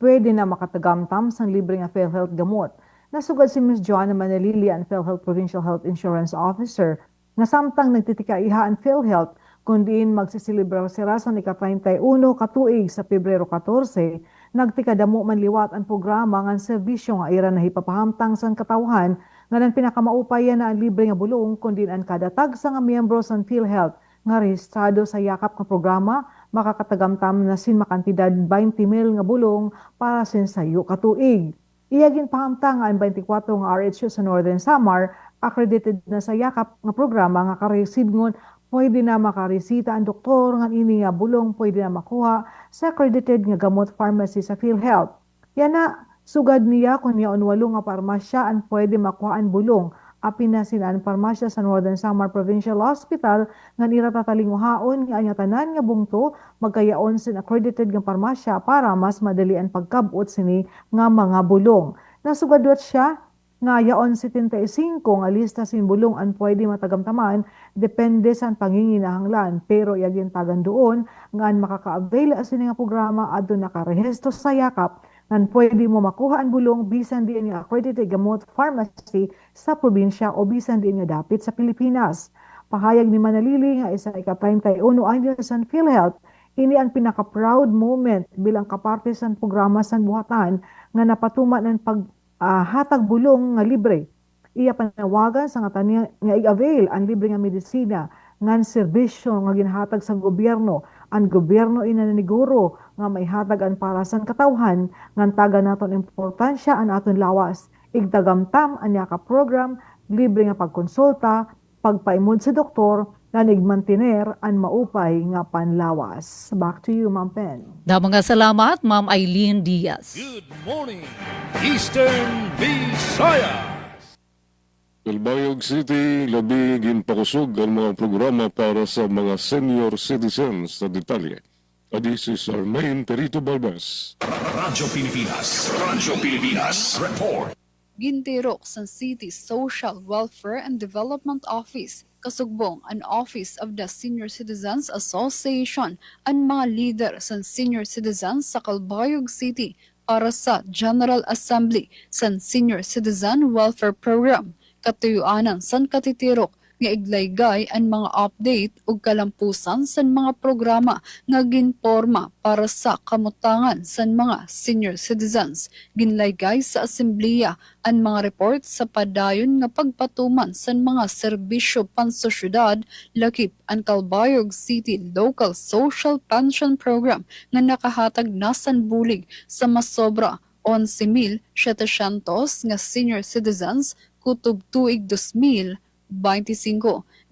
pwede na makatagamtam sa libre nga PhilHealth gamot. Nasugad si Ms. Joanna Manalili ang PhilHealth Provincial Health Insurance Officer na samtang nagtitikaiha ang PhilHealth kung diin magsisilibra sila sa ika-31 katuig sa Pebrero 14, nagtikadamo man liwat ang programa ng serbisyo nga ira na hipapahamtang sa katawhan nga nang pinakamaupayan na ang libre nga bulong kung diin ang kadatag sa nga miyembro sa PhilHealth nga rehistrado sa yakap nga programa makakatagamtam na sin makantidad 20,000 nga bulong para sin sayo katuig. Iyagin pahamtang ang 24 nga RHU sa Northern Samar accredited na sa yakap nga programa nga ka-receive ngon pwede na makaresita ang doktor nga ini nga bulong pwede na makuha sa accredited nga gamot pharmacy sa PhilHealth. Yan na sugad niya kung niyaon walo nga parmasya ang pwede makuha ang bulong. Apin na sila ang parmasya sa Northern Samar Provincial Hospital nga niratatalinguhaon nga anya tanan nga bungto magkayaon sin accredited nga parmasya para mas madali ang pagkabot sini nga mga bulong. Nasugadot siya nga yaon 75 nga lista sin bulong ang pwede matagamtaman depende sa panginginahanglan pero yagin tagan doon nga ang makaka-avail sini nga programa adto nakarehistro sa yakap nan pwede mo makuha ang bulong bisan di nga accredited gamot pharmacy sa probinsya o bisan di nga dapit sa Pilipinas. Pahayag ni Manalili nga isa ika-31 anyo sa PhilHealth, ini ang pinaka-proud moment bilang kaparte sa programa sa buhatan nga napatuman ng paghatag bulong nga libre. Iya panawagan sa nga tani nga i-avail ang libre nga medisina ngan serbisyo nga ginhatag sa gobyerno. Ang gobyerno inaniguro nga may hatagan para sa katawhan ngan taga naton importansya ang aton lawas. Igtagamtam anya ka program libre nga pagkonsulta, pagpaimod sa doktor nga nigmantiner ang maupay nga panlawas. Back to you, Ma'am Pen. Mga salamat, Ma'am Eileen Diaz. Good morning, Eastern Visayas. Calbayog City, labi ginpakusog ang mga programa para sa mga senior citizens sa detalye. This is Armaine Perito Balbas. Radyo Pilipinas report. Gintirok sa City Social Welfare and Development Office, kasugbong ang Office of the Senior Citizens Association, ang mga leader sa senior citizens sa Calbayog City para sa General Assembly sa Senior Citizen Welfare Program. Katuyuanan san katitirok nga iglaygay ang mga update ug kalampusan sa mga programa nga ginporma para sa kamutangan sa mga senior citizens. Ginlaygay sa asembleya ang mga report sa padayon nga pagpatuman sa mga serbisyo pansosyudad lakip ang Calbayog City Local Social Pension Program nga nakahatag na san bulig sa masobra 11,700 nga senior citizens kutob tuig 2025.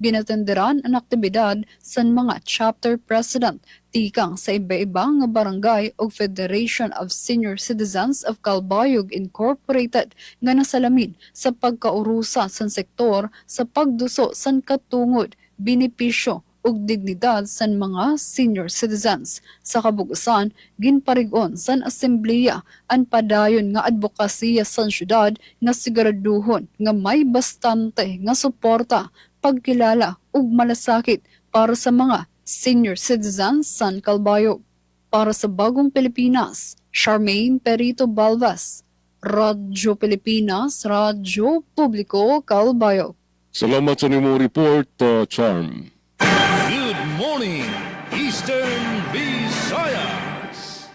Ginatenderan ang aktibidad sa mga chapter president tikang sa iba-ibang nga barangay o Federation of Senior Citizens of Calbayog Incorporated nga nasalamin sa pagkaurusa sa sektor sa pagduso sa katungod, benepisyo ug dignidad sa mga senior citizens. Sa kabugusan, ginparigon sa asembleya ang padayon nga advokasya sa syudad nga siguraduhon nga may bastante nga suporta, pagkilala ug malasakit para sa mga senior citizens sa Calbayog. Para sa Bagong Pilipinas, Charmaine Perito Balbas, Radyo Pilipinas, Radyo Publiko, Calbayog. Salamat sa nimo report, Charm. Good morning, Eastern Visayas.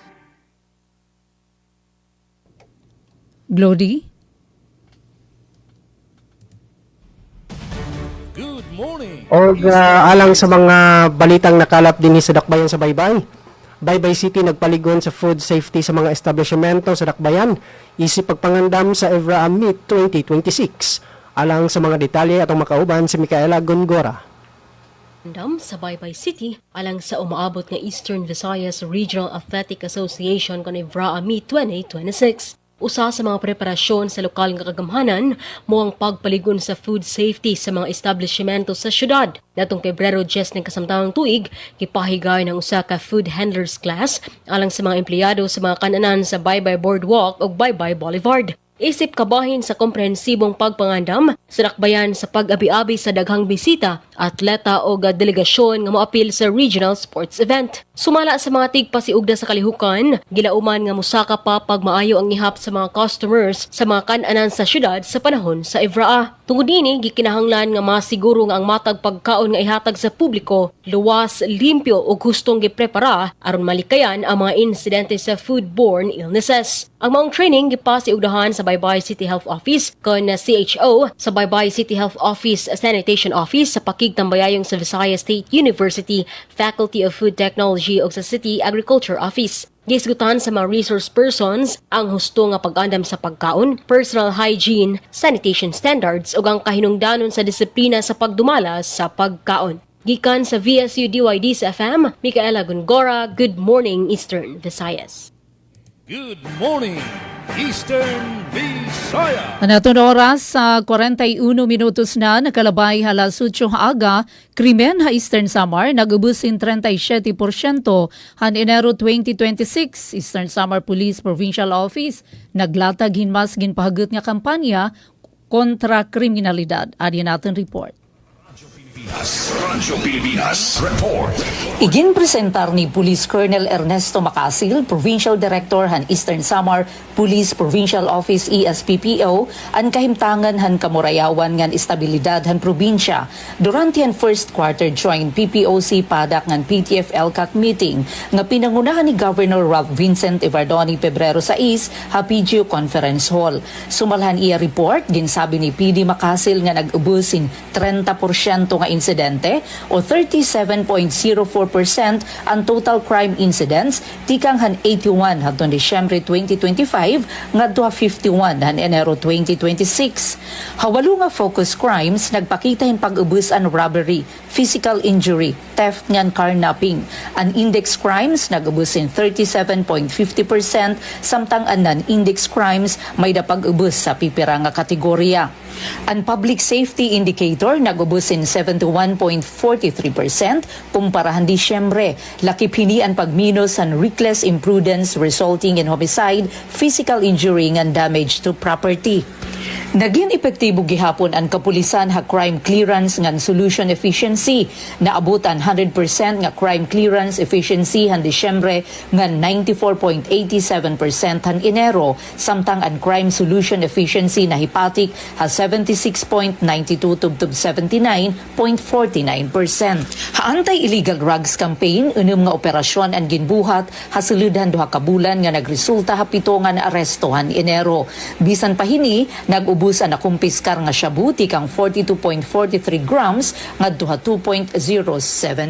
Glody? Good morning. O alang sa mga balitang nakalap din sa Dakbayan sa Baybay. Baybay City nagpaligon sa food safety sa mga establishmento sa Dakbayan isip pagpangandam sa Evra Meet 2026. Alang sa mga detalye atong makauban si Micaela Gongora. Sa Baybay City, alang sa umaabot nga Eastern Visayas Regional Athletic Association kon Evra Meet 2026. Usa sa mga preparasyon sa lokal nga kagamhanan mo ang pagpaligon sa food safety sa mga establishmento sa syudad. Natong Pebrero 10 ng kasamtang tuig, kipahigay ng usa ka food handlers class alang sa mga empleyado sa mga kananan sa Baybay Boardwalk o Baybay Boulevard. Isip kabahin sa komprehensibong pagpangandam sa dakbayan sa pag-abi-abi sa daghang bisita, atleta o delegasyon nga moapil sa regional sports event. Sumala sa mga tigpasiugda sa kalihukan, gilauman nga musaka pa pagmaayo ang ihap sa mga customers sa mga kananan sa syudad sa panahon sa Evraa. Tungod ini, gikinahanglan nga masiguro nga ang matag pagkaon nga ihatag sa publiko, luwas, limpyo o gustong giprepara aron malikayan ang mga insidente sa foodborne illnesses. Ang maong training gipasiugdahan sa Baybay City Health Office kon CHO sa Baybay City Health Office Sanitation Office sa pakigtambayayong sa Visayas State University Faculty of Food Technology o sa City Agriculture Office. Gisgutan sa mga resource persons ang husto nga pag-andam sa pagkaon, personal hygiene, sanitation standards ug ang kahinungdanon sa disiplina sa pagdumala sa pagkaon. Gikan sa VSU DYD sa FM, Micaela Gongora, Good Morning Eastern Visayas. Good morning, Eastern Visayas. Anatong oras sa 41 minutos na nakalabay halas 8 aga, krimen ha Eastern Samar nagubusin 37% han Enero 2026. Eastern Samar Police Provincial Office naglatag hinmas ginpahagot nga kampanya kontra kriminalidad. Adi natin report. Radyo Pilipinas Report. Iginpresentar ni Police Colonel Ernesto Macasil, Provincial Director han Eastern Samar Police Provincial Office ESPPO, ang kahimtangan han kamurayawan ngan estabilidad han probinsya durante han first quarter joint PPOC padak ngan PTF LCAC meeting nga pinangunahan ni Governor Ralph Vincent Evardoni Pebrero 6 ha PGO Conference Hall. Sumalhan iya report, ginsabi ni PD Macasil nga nag-ubusin 30% nga insidente o 37.04% ang total crime incidents tikang han 81 hangtod Disyembre 2025 ngadto 51 han Enero 2026. Hawalo nga focus crimes nagpakita hin pag-ubus an robbery, physical injury, theft ngan carnapping. An index crimes nag-ubusin 37.50% samtang an non-index crimes may dapag-ubus sa pipira nga kategorya. Ang public safety indicator nag-ubusin 71.43% kumparahan Disyembre. Lakip hini ang pagminos ang reckless imprudence resulting in homicide, physical injury and damage to property. Naging epektibo gihapon ang kapulisan ha crime clearance ngan solution efficiency. Naabutan 100% nga crime clearance efficiency han Disyembre ngan 94.87% han Enero, samtang ang crime solution efficiency na hipatik ha 76.92 tubtub 79.49%. Ha anti-illegal drugs campaign unum nga operasyon ang ginbuhat hasuludhan duha ka bulan nga nagresulta ha 7 nga aresto han Enero. Bisan pa hini nag-ubusan na kumpiskar nga shabu tikang 42.43 grams ngadto 2.07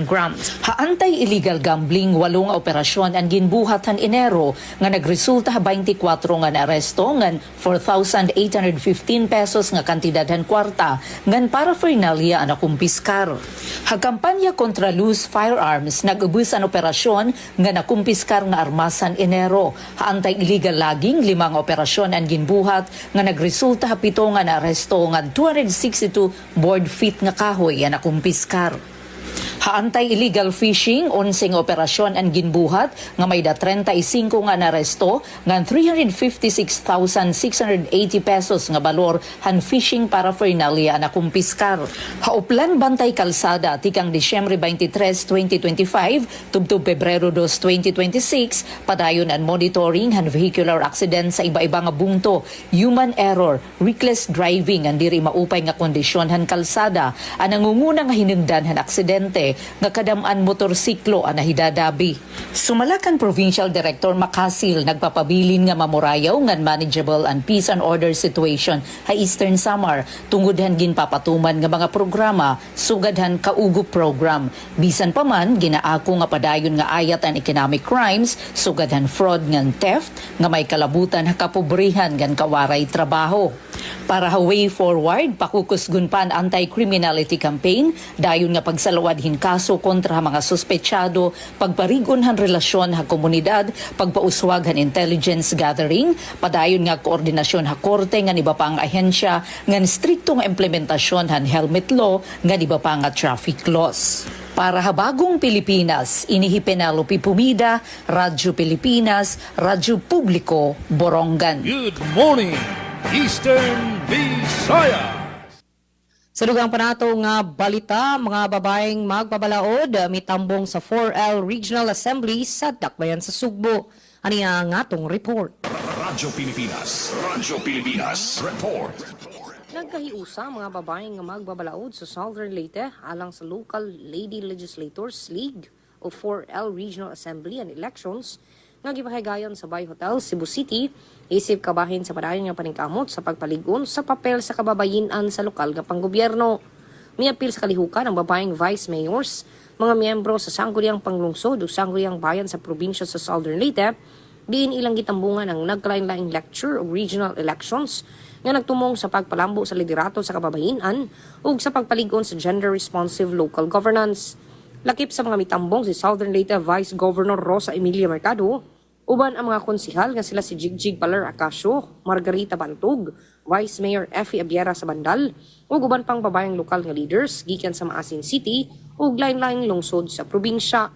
grams. Ha anti-illegal gambling 8 nga operasyon ang ginbuhat han Enero nga nagresulta ha 24 nga naaresto ngan 4,815 pesos nga kantidad han kwarta ngan paraphernalia ang nakumpiskar. Ha kampanya kontra loose firearms nag-ubus ang operasyon nga nakumpiskar nga armas han Enero. Ha anti-illegal logging 5 nga operasyon ang ginbuhat nga nagresulta ha 7 nga naaresto nga 262 board feet nga kahoy ang nakumpiskar. Ha anti-illegal fishing 11 nga operasyon ang ginbuhat nga may da 35 nga naresto nga 356,680 pesos nga balor han fishing paraphernalia na kumpiskar. Hauplan bantay kalsada tikang Disyembre 23, 2025 tubtub Pebrero 2, 2026 padayon ang monitoring han vehicular accident sa iba-iba nga bungto, human error, reckless driving ang diri maupay nga kondisyon han kalsada ang nangunguna nga hinungdan han aksidente nga kadam-an motorsiklo ang nahidadabi. Sumalakan Provincial Director Macasil nagpapabilin nga mamurayaw ngan manageable and peace and order situation ha Eastern Samar tungod han ginpapatuman nga mga programa sugad han kaugo program. Bisan pa man ginaako nga padayon nga ayat ang economic crimes sugad han fraud ngan theft nga may kalabutan ha kapobrihan ngan kawaray trabaho. Para ha way forward, pakukusgun pa ang anti-criminality campaign, dayon nga pagsalawad kaso kontra mga suspetsado, pagparigon han relasyon ha komunidad, pagpauswag han intelligence gathering, padayon nga koordinasyon ha korte nga iba pa ang ahensya, ngan strikto nga implementasyon han helmet law, nga iba pa nga traffic laws. Para habagong Pilipinas, inihi Penelope Pumida, Radyo Pilipinas, Radyo Publiko, Borongan. Good morning, Eastern Visayas. Sa dugang panato nga balita, mga babaeng magbabalaod mitambong sa 4L Regional Assembly sa Dakbayan sa Sugbo. Ani ang atong report. Radyo Pilipinas Report. Nagkahiusa mga babaeng nga magbabalaod sa Southern Leyte alang sa Local Lady Legislators League o 4L Regional Assembly and Elections nga gipahigayon sa Bay Hotel, Cebu City, isip kabahin sa padayon nga paningkamot sa pagpaligon sa papel sa kababayin-an sa lokal nga panggobyerno. Miapil sa kalihukan ang babaeng vice mayors, mga miyembro sa sangguniang panglungsod o sangguniang bayan sa probinsya sa Southern Leyte, diin ilang gitambungan ang naglain-laing lecture o regional elections nga nagtumong sa pagpalambo sa liderato sa kababayenan ug sa pagpaligon sa gender-responsive local governance. Lakip sa mga mitambong si Southern Leyte Vice Governor Rosa Emilia Mercado, uban ang mga konsihal nga sila si Jigjig Baler Acacio, Margarita Bantug, Vice Mayor Effie Abiera sa Bandal, ug uban pang babayang lokal nga leaders gikan sa Maasin City ug lain-laing lungsod sa probinsya.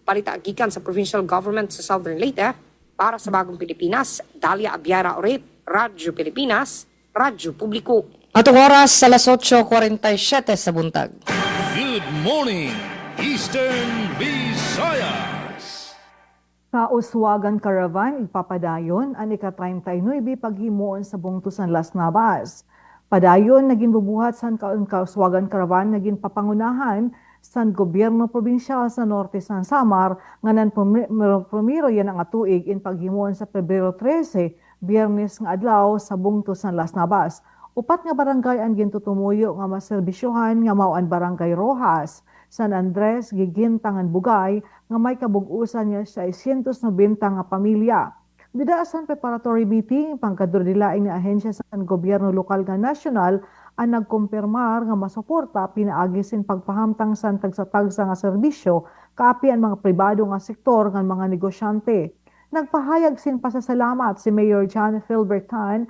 Palita gikan sa provincial government sa Southern Leyte para sa Bagong Pilipinas, Dalia Abiera Oret, Radyo Pilipinas, Radyo Publiko. Atong oras sa alas 8:47 sa buntag. Good morning, Eastern Visayas. Sa Uswagan Caravan, ipapadayon ang ika-39 paghimuon sa Bungtusan Las Navas. Padayon naging bubuhat sa Uswagan Caravan naging papangunahan sa gobyerno probinsyal sa Norte San Samar nganan pumiro yan ang atuig in paghimuon sa Pebrero 13, Biyernes nga adlaw sa Bungtusan Las Navas. Upat nga barangay ang gintutumuyo nga maserbisyohan nga mao ang Barangay Rojas, San Andres, Gigintangan, Bugay nga may kabug-usan niya sa 690 nga pamilya. Didaasan preparatory meeting pangkadurdilaing nga ahensya sa gobyerno lokal nga nasyonal ang nagkumpirmar nga masuporta pinaagi sin pagpahamtang sa tagsa-tagsa nga serbisyo kaapi ang mga pribado nga sektor nga mga negosyante. Nagpahayag sin pasasalamat si Mayor John Filbertan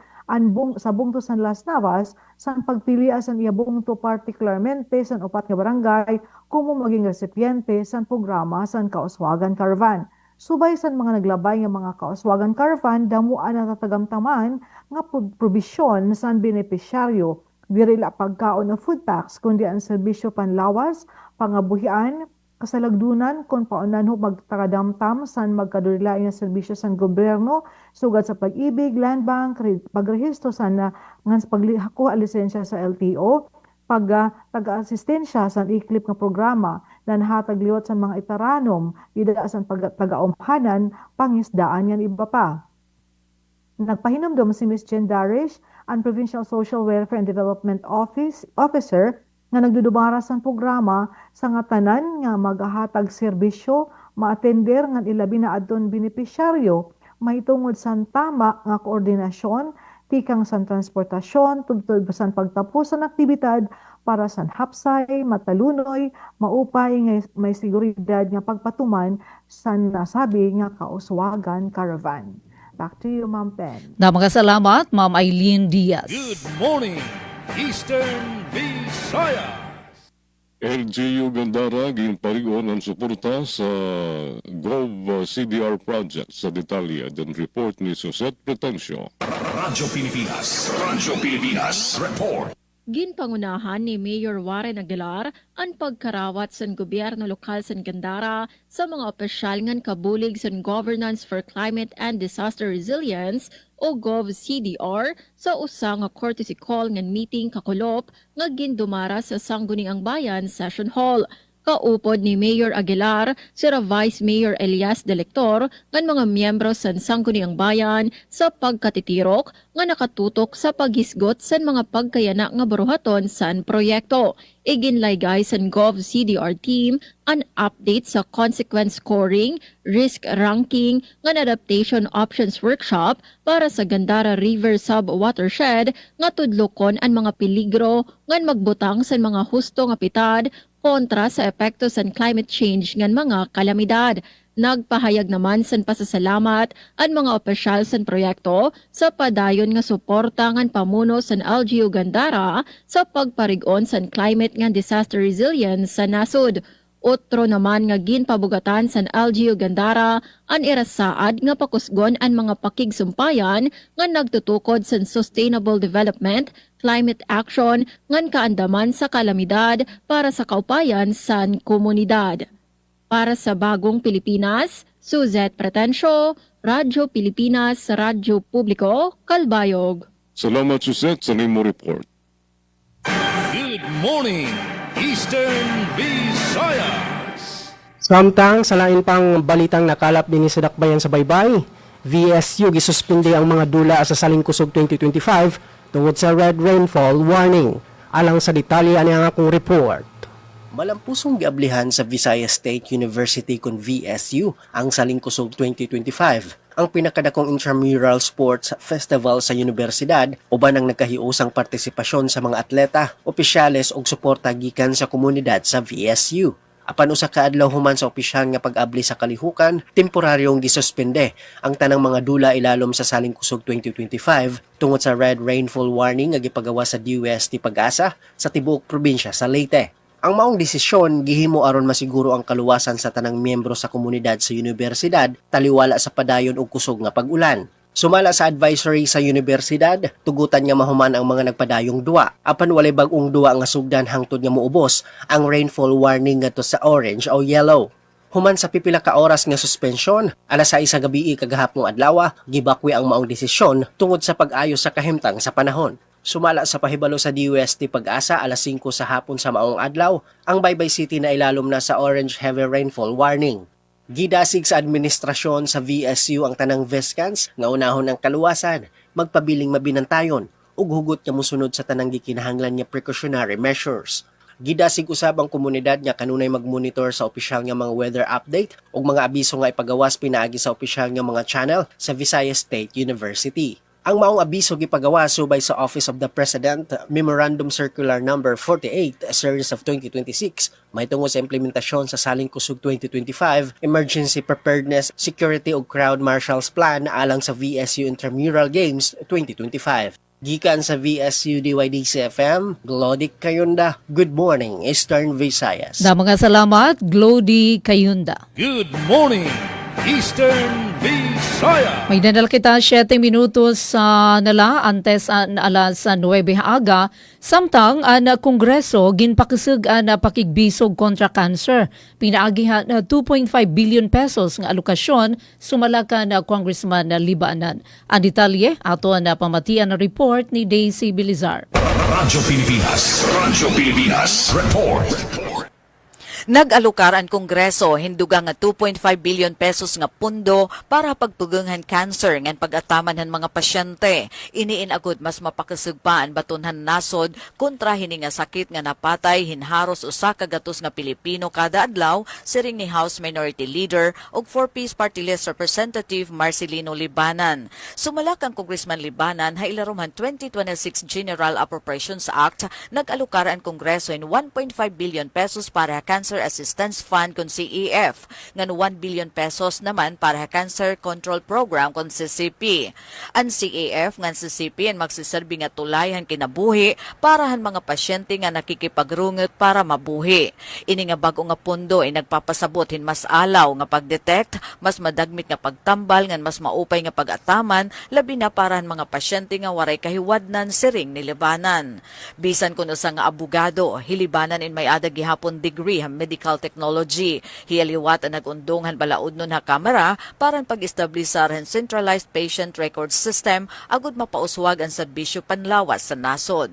sa Bungtusan Las Navas sa pagpili sa iya bungto partikularmente sa upat nga barangay kung maging resipiente sa programa sa Kauswagan Caravan. Subay sa mga naglabay nga mga Kauswagan Caravan, damuan na tatagamtaman nga probisyon sa benepisyaryo. Dirila pagkaon ng food packs, kundi ang serbisyo panlawas, pangabuhian, kasalagdunan, kung paunan ho magtakadamtam sa magkadurilain na serbisyo sa gobyerno, sugad sa pag-ibig, land bank, pagrehisto sa paghakuha lisensya sa LTO, taga-asistensya sa iklip ng programa na nahatag liwat sa mga itaranom, ida sa taga-umhanan, pangisdaan yan iba pa. Nagpahinamdom si Ms. Jen Darish, ang Provincial Social Welfare and Development Officer, nga nagdudubara sa programa sa nga tanan nga maghahatag serbisyo, maatender nga ilabi na adton benepisyaryo, may tungod sa tama nga koordinasyon, tikang sa transportasyon, tugtog sa pagtapos sa aktibidad para sa hapsay, matalunoy, maupay nga may seguridad nga pagpatuman sa nasabi nga Kauswagan Caravan. Back to you, Ma'am Pen. Salamat, Ma'am Eileen Diaz. Good morning, Eastern Visayas. LGU Gandara ginparigon ang suporta sa Grove CDR project sa detalye din report ni Suzette Pretencio. Radyo Pilipinas report. Ginpangunahan ni Mayor Warren Aguilar ang pagkarawat sa gobyerno lokal sa Gandara sa mga opisyal ngan kabulig sa Governance for Climate and Disaster Resilience o GovCDR sa usa nga courtesy call ngan meeting kakulop nga gindumara sa Sangguniang Bayan Session Hall. Kaupod ni Mayor Aguilar, sira Vice Mayor Elias Delector, ngan mga miyembro sa Sangguniang Bayan sa pagkatitirok nga nakatutok sa paghisgot sa mga pagkayana nga buruhaton sa proyekto. Iginlaygay sa GovCDR team an update sa consequence scoring, risk ranking, ngan adaptation options workshop para sa Gandara River Sub-Watershed nga tudlokon ang mga peligro ngan magbutang sa mga husto nga pitad kontra sa epekto sa climate change ngan mga kalamidad. Nagpahayag naman sa pasasalamat ang mga opisyal sa proyekto sa padayon nga suporta ngan pamuno sa LGU Gandara sa pagparigon sa climate ngan disaster resilience sa nasod. Otro naman nga ginpabugatan sa LGU Gandara ang irasaad nga pakusgon ang mga pakigsumpayan nga nagtutukod sa sustainable development, climate action ngan kaandaman sa kalamidad para sa kaupayan sa komunidad. Para sa Bagong Pilipinas, Suzette Pretencio, Radyo Pilipinas, Radyo Publiko, Kalbayog. Salamat Suzette sa nimo report. Good morning, Eastern Visayas. Samtang sa lain pang balitang nakalap din sa dakbayan sa Baybay, VSU gisuspindi ang mga dula sa Salingkusog 2025 tungod sa red rainfall warning. Alang sa detalye ani ang akong report. Malampusong giablihan sa Visayas State University kun VSU ang Salingkusog 2025, ang pinakadakong intramural sports festival sa universidad, uban ang nagkahiusang partisipasyon sa mga atleta, opisyales ug suporta gikan sa komunidad sa VSU. Apan usa ka adlaw human sa opisyal nga pag-abli sa kalihukan, temporaryong gisuspende ang tanang mga dula ilalom sa Salingkusog 2025 tungod sa red rainfall warning nga gipagawa sa DOST Pag-asa sa tibuok probinsya sa Leyte. Ang maong desisyon gihimo aron masiguro ang kaluwasan sa tanang miyembro sa komunidad sa universidad taliwala sa padayon og kusog nga pag-ulan. Sumala sa advisory sa universidad, tugutan nga mahuman ang mga nagpadayong duwa. Apan walay bag-ong duwa nga sugdan hangtod nga moubos ang rainfall warning ngadto sa orange o yellow. Human sa pipila ka oras nga suspensyon, alas 6 gabi kagahapong adlaw, gibakwi ang maong desisyon tungod sa pag-ayo sa kahimtang sa panahon. Sumala sa pahibalo sa DOST Pag-asa alas 5 sa hapon sa maong adlaw, ang Baybay City na ilalom na sa orange heavy rainfall warning. Gidasig sa administrasyon sa VSU ang tanang Vescans nga unahon ang kaluwasan, magpabiling mabinantayon ug hugot nga mosunod sa tanang gikinahanglan nga precautionary measures. Gidasig usab ang komunidad nga kanunay magmonitor sa opisyal nga mga weather update ug mga abiso nga ipagawas pinaagi sa opisyal nga mga channel sa Visayas State University. Ang maong abiso gipagawa subay sa Office of the President Memorandum Circular Number 48 Series of 2026 may tungod sa implementasyon sa Salingkusog 2025 Emergency Preparedness, Security ug Crowd Marshals Plan alang sa VSU Intramural Games 2025. Gikan sa VSU DYDC-FM, Glody Kayunda. Good morning, Eastern Visayas. Da mga salamat, Glody Kayunda. Good morning, Eastern Visayas. May dadal kita 7 minutos nala antes alas 9 aga. Samtang ang Kongreso ginpakisig ang pakigbisog kontra cancer. Pinaagihan 2.5 billion pesos ng alokasyon sumala na Congressman Libanan. Ang detalye ato na pamatian na report ni Daisy Bilizar. Radyo Pilipinas report. Nag-alokar ang Kongreso hindugang nga 2.5 billion pesos nga pundo para pagpugunghan cancer ngan pag-ataman han mga pasyente. Iniinagod mas mapakasig pa ang batunhan nasod kontra hini nga sakit nga napatay hinharos usa ka gatos nga Pilipino kada adlaw, siring ni House Minority Leader ug 4-piece Party List Representative Marcelino Libanan. Sumalak ang Congressman Libanan hailarom han 2026 General Appropriations Act, nag-alokar ang Kongreso in 1.5 billion pesos para cancer Assistance Fund kon CEF, ngan 1 billion pesos naman para Cancer Control Program kon CCP. Ang CEF ngan CCP ang magsiserbi nga tulay han kinabuhi para han mga pasyente nga nakikipagrungot para mabuhi. Ini nga bago nga pundo ay nagpapasabot hin mas alaw nga pagdetect, mas madagmit nga pagtambal ngan mas maupay nga pag-ataman labi na para han mga pasyente nga waray kahiwadnan siring ni Libanan. Bisan kuno sa nga abogado, hilibanan in may ada gihapon degree medical technology. Hiyaliwat ang nag-undonghan balaod nun ha kamera para pag-establisar ang centralized patient record system agud mapauswag ang serbisyo panlawas sa nasod.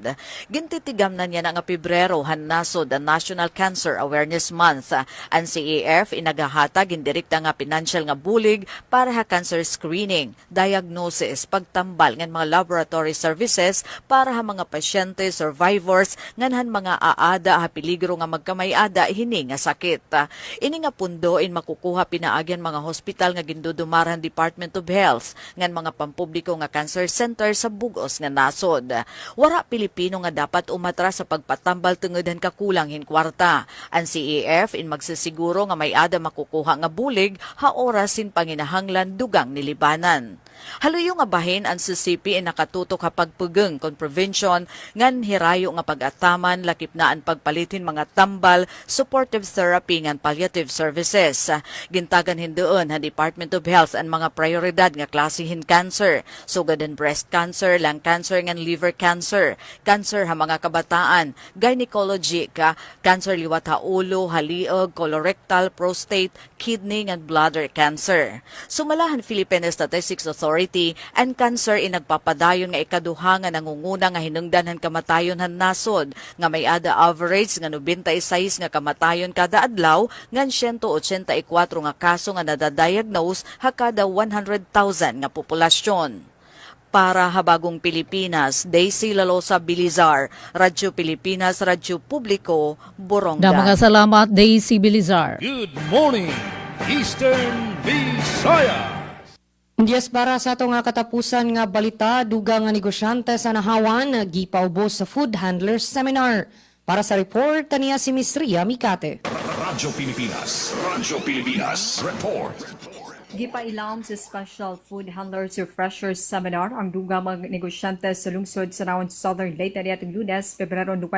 Gintitigam na niya nga Pebrero han nasod ang National Cancer Awareness Month. Ang CEF inagahatag indirekta nga financial nga bulig para ha cancer screening, diagnosis, pagtambal ngan mga laboratory services para ha mga pasyente, survivors ngan han mga aada ha peligro nga magkamay-ada hini nga sakit. Ini nga pundo in makukuha pinaagyan mga hospital nga gindudumaran Department of Health ngan mga pampubliko nga cancer center sa bugos nga nasod. Wara Pilipino nga dapat umatra sa pagpatambal tungod han kakulang hin kwarta. Ang CEF in magsisiguro nga may ada makukuha nga bulig ha orasin panginahanglan dugang ni Libanan. Haluyo nga bahin ang CCP ay nakatutok ha pagpugeng kon prevention ngan hirayo nga pag-ataman lakip na ang pagpalitin mga tambal, supportive therapy ngan palliative services. Gintagan hindoon ha Department of Health ang mga prioridad nga klasihin cancer, sugad and breast cancer, lung cancer ngan liver cancer, cancer ha mga kabataan, gynecology ka, cancer liwat ha ulo, haliog, colorectal, prostate, kidney ngan bladder cancer. Sumalahan Philippine Statistics Authority and cancer inagpapadayon nga ikaduha nga nangunguna nga hinungdanhan kamatayon han nasod nga may ada average nga 96 nga kamatayon kada adlaw ngan 184 nga kaso nga nadadiagnose ha kada 100,000 nga populasyon. Para Habagong Pilipinas, Daisy Lalosa Bilizar, Radyo Pilipinas, Radyo Publiko, Borongan. Mga salamat, Daisy Bilizar. Good morning, Eastern Visayas. Yes, para sa ato nga katapusan nga balita, dugang nga negosyante sa nahawan, gipaubos sa Food Handlers Seminar. Para sa report, niya si Miss Ria Mikate. Radyo Pilipinas, report. Gipailam sa Special Food Handlers Refreshers Seminar ang dugang mga negosyante sa lungsod sa Nawan Southern Leyte nitong Lunes, Pebrero 9.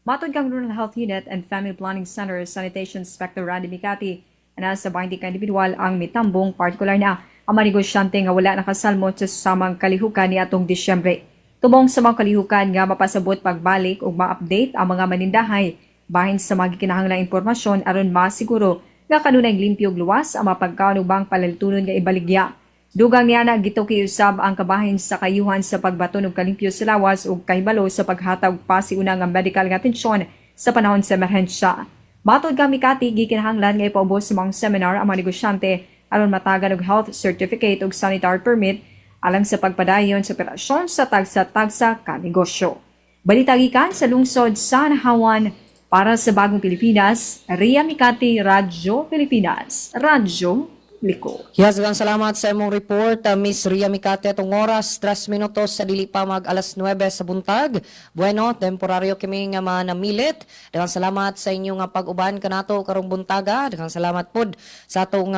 Matod kang Rural Health Unit and Family Planning Center Sanitation Inspector Randy Mikati, na sa 20 ka individual ang mitambong partikular na ang mga negosyante nga wala nakasalmot sa susamang kalihukan ni atong Disyembre. Tubong sa mga kalihukan nga mapasabot pagbalik o ma-update ang mga manindahay bahin sa mga gikinahanglang impormasyon aron masiguro nga kanunay limpyo ug luwas ang mapagkaon ubang palaltunon nga ibaligya. Dugang niya na gituki-usab ang kabahin sa kayuhan sa pagbaton og kalimpyo sa lawas ug kahibalo sa paghatag pasiuna nga medical nga atensyon sa panahon sa emerhensya. Matod kang Mikati, gikinahanglan nga ipaubos sa mga seminar ang mga negosyante aron matagan og health certificate ug sanitary permit alang sa pagpadayon sa operasyon sa tagsa-tagsa ka negosyo. Balita gikan sa lungsod sa Nahawan. Para sa Bagong Pilipinas, Ria Mikati, Radyo Pilipinas, Radyo Publiko. Yes, salamat sa imong report, Miss Ria Mikate. Atong oras, 3 minutos sa dili pa mag alas 9 sa buntag. Bueno, temporaryo kami nga manamilit. Daghang salamat sa inyong pag-uban kanato karong buntaga. Daghang salamat pod sa atong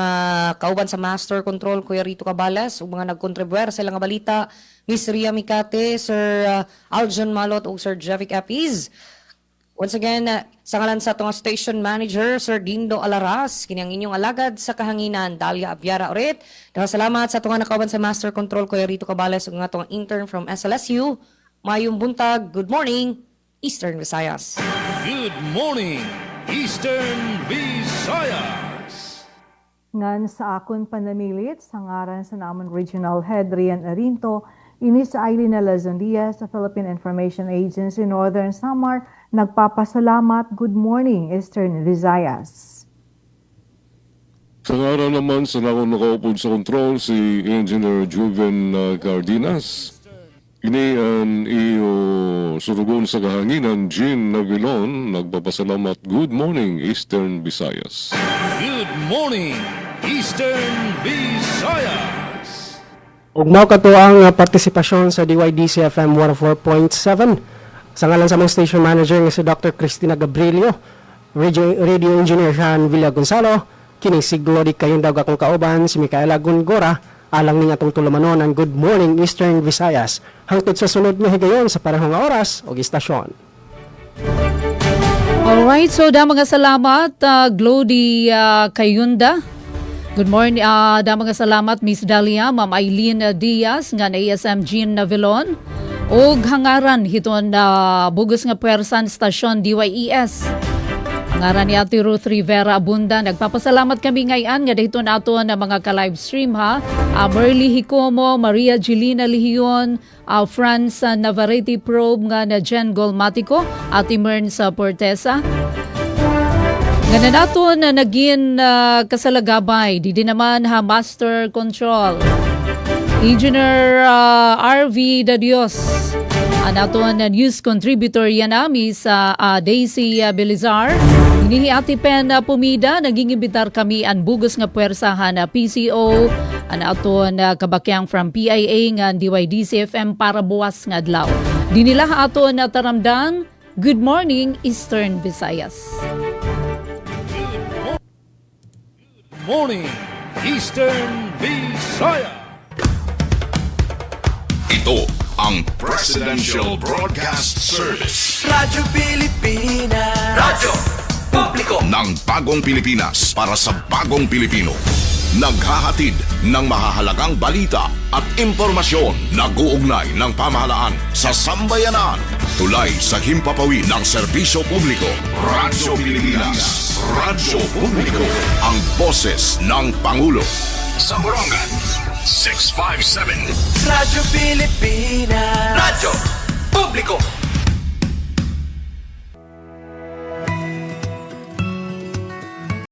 kauban sa Master Control, Kuya Rito Cabales, ug mga nagkontribuer sa ilang balita, Miss Ria Mikate, Sir Aljon Malot ug Sir Jevic Apiz. Once again, sa ngalan sa itong station manager, Sir Dindo Alaras, kini ang inyong alagad sa kahanginan, Dalia Abiara Oret. Daghang salamat sa itong nakauban sa Master Control, Kuya Rito Cabales, ug nga itong intern from SLSU. Mayong buntag, good morning, Eastern Visayas. Good morning, Eastern Visayas. Ngan sa akon panamilit, sa ngaran sa namon Regional Head Rian Arinto, ini sa Eileen Lazondia sa Philippine Information Agency Northern Samar, nagpapasalamat. Good morning, Eastern Visayas. Sa ngaran naman sa nakaupod sa control si Engineer Juven Cardenas. Ini ang iyo surugon sa kahanginan, Jean Navilon, nagpapasalamat. Good morning, Eastern Visayas. Good morning, Eastern Visayas. Ug mao kato ang partisipasyon sa DYDC FM 104.7. Sa ngalan sa mga station manager nga si Dr. Cristina Gabrilio, radio engineer Sean Villa Gonzalo, kini siguro di kayong daw akong kauban si Micaela Gongora, alang ning atong tulumanon ang Good Morning Eastern Visayas. Hangtod sa sunod na higayon sa parehong oras o istasyon. Alright, so mga salamat, Glody Kayunda. Good morning, mga salamat, Miss Dalia, Ma'am Eileen Diaz, nga na ASM Jean Navilon. O hangaran hiton na bugos nga puwersan stasyon DYES. Hangaran ni Ate Ruth Rivera Abunda. Nagpapasalamat kami ngayon nga dito nato na mga ka-live stream ha. Merly Hicomo, Maria Jelina Lihion, Franz Navarrete Probe nga na Jen Golmatico, Ate Mern sa Portesa. Nga na nato na naging kasalagabay, di din naman ha Master Control. Engineer RV Dadios, anaton na news contributor yan Miss Daisy Belizar. Inihi Ati Pen Pumida, naging imbitar kami ang bugos nga puwersahan na PCO, anaton kabakyang from PIA nga DYDC FM para buwas nga adlaw. Di nila aton na taramdan, good morning Eastern Visayas. Good morning, Eastern Visayas. Ito ang Presidential Broadcast Service. Radyo Pilipinas. Radyo Publiko. Ng Bagong Pilipinas para sa Bagong Pilipino. Naghahatid ng mahahalagang balita at impormasyon na guugnay ng pamahalaan sa sambayanan. Tulay sa himpapawid ng serbisyo publiko. Radyo Pilipinas. Radyo Publiko. Ang boses ng Pangulo. Sa Borongan, 657. Radyo Pilipinas. Radyo Publiko.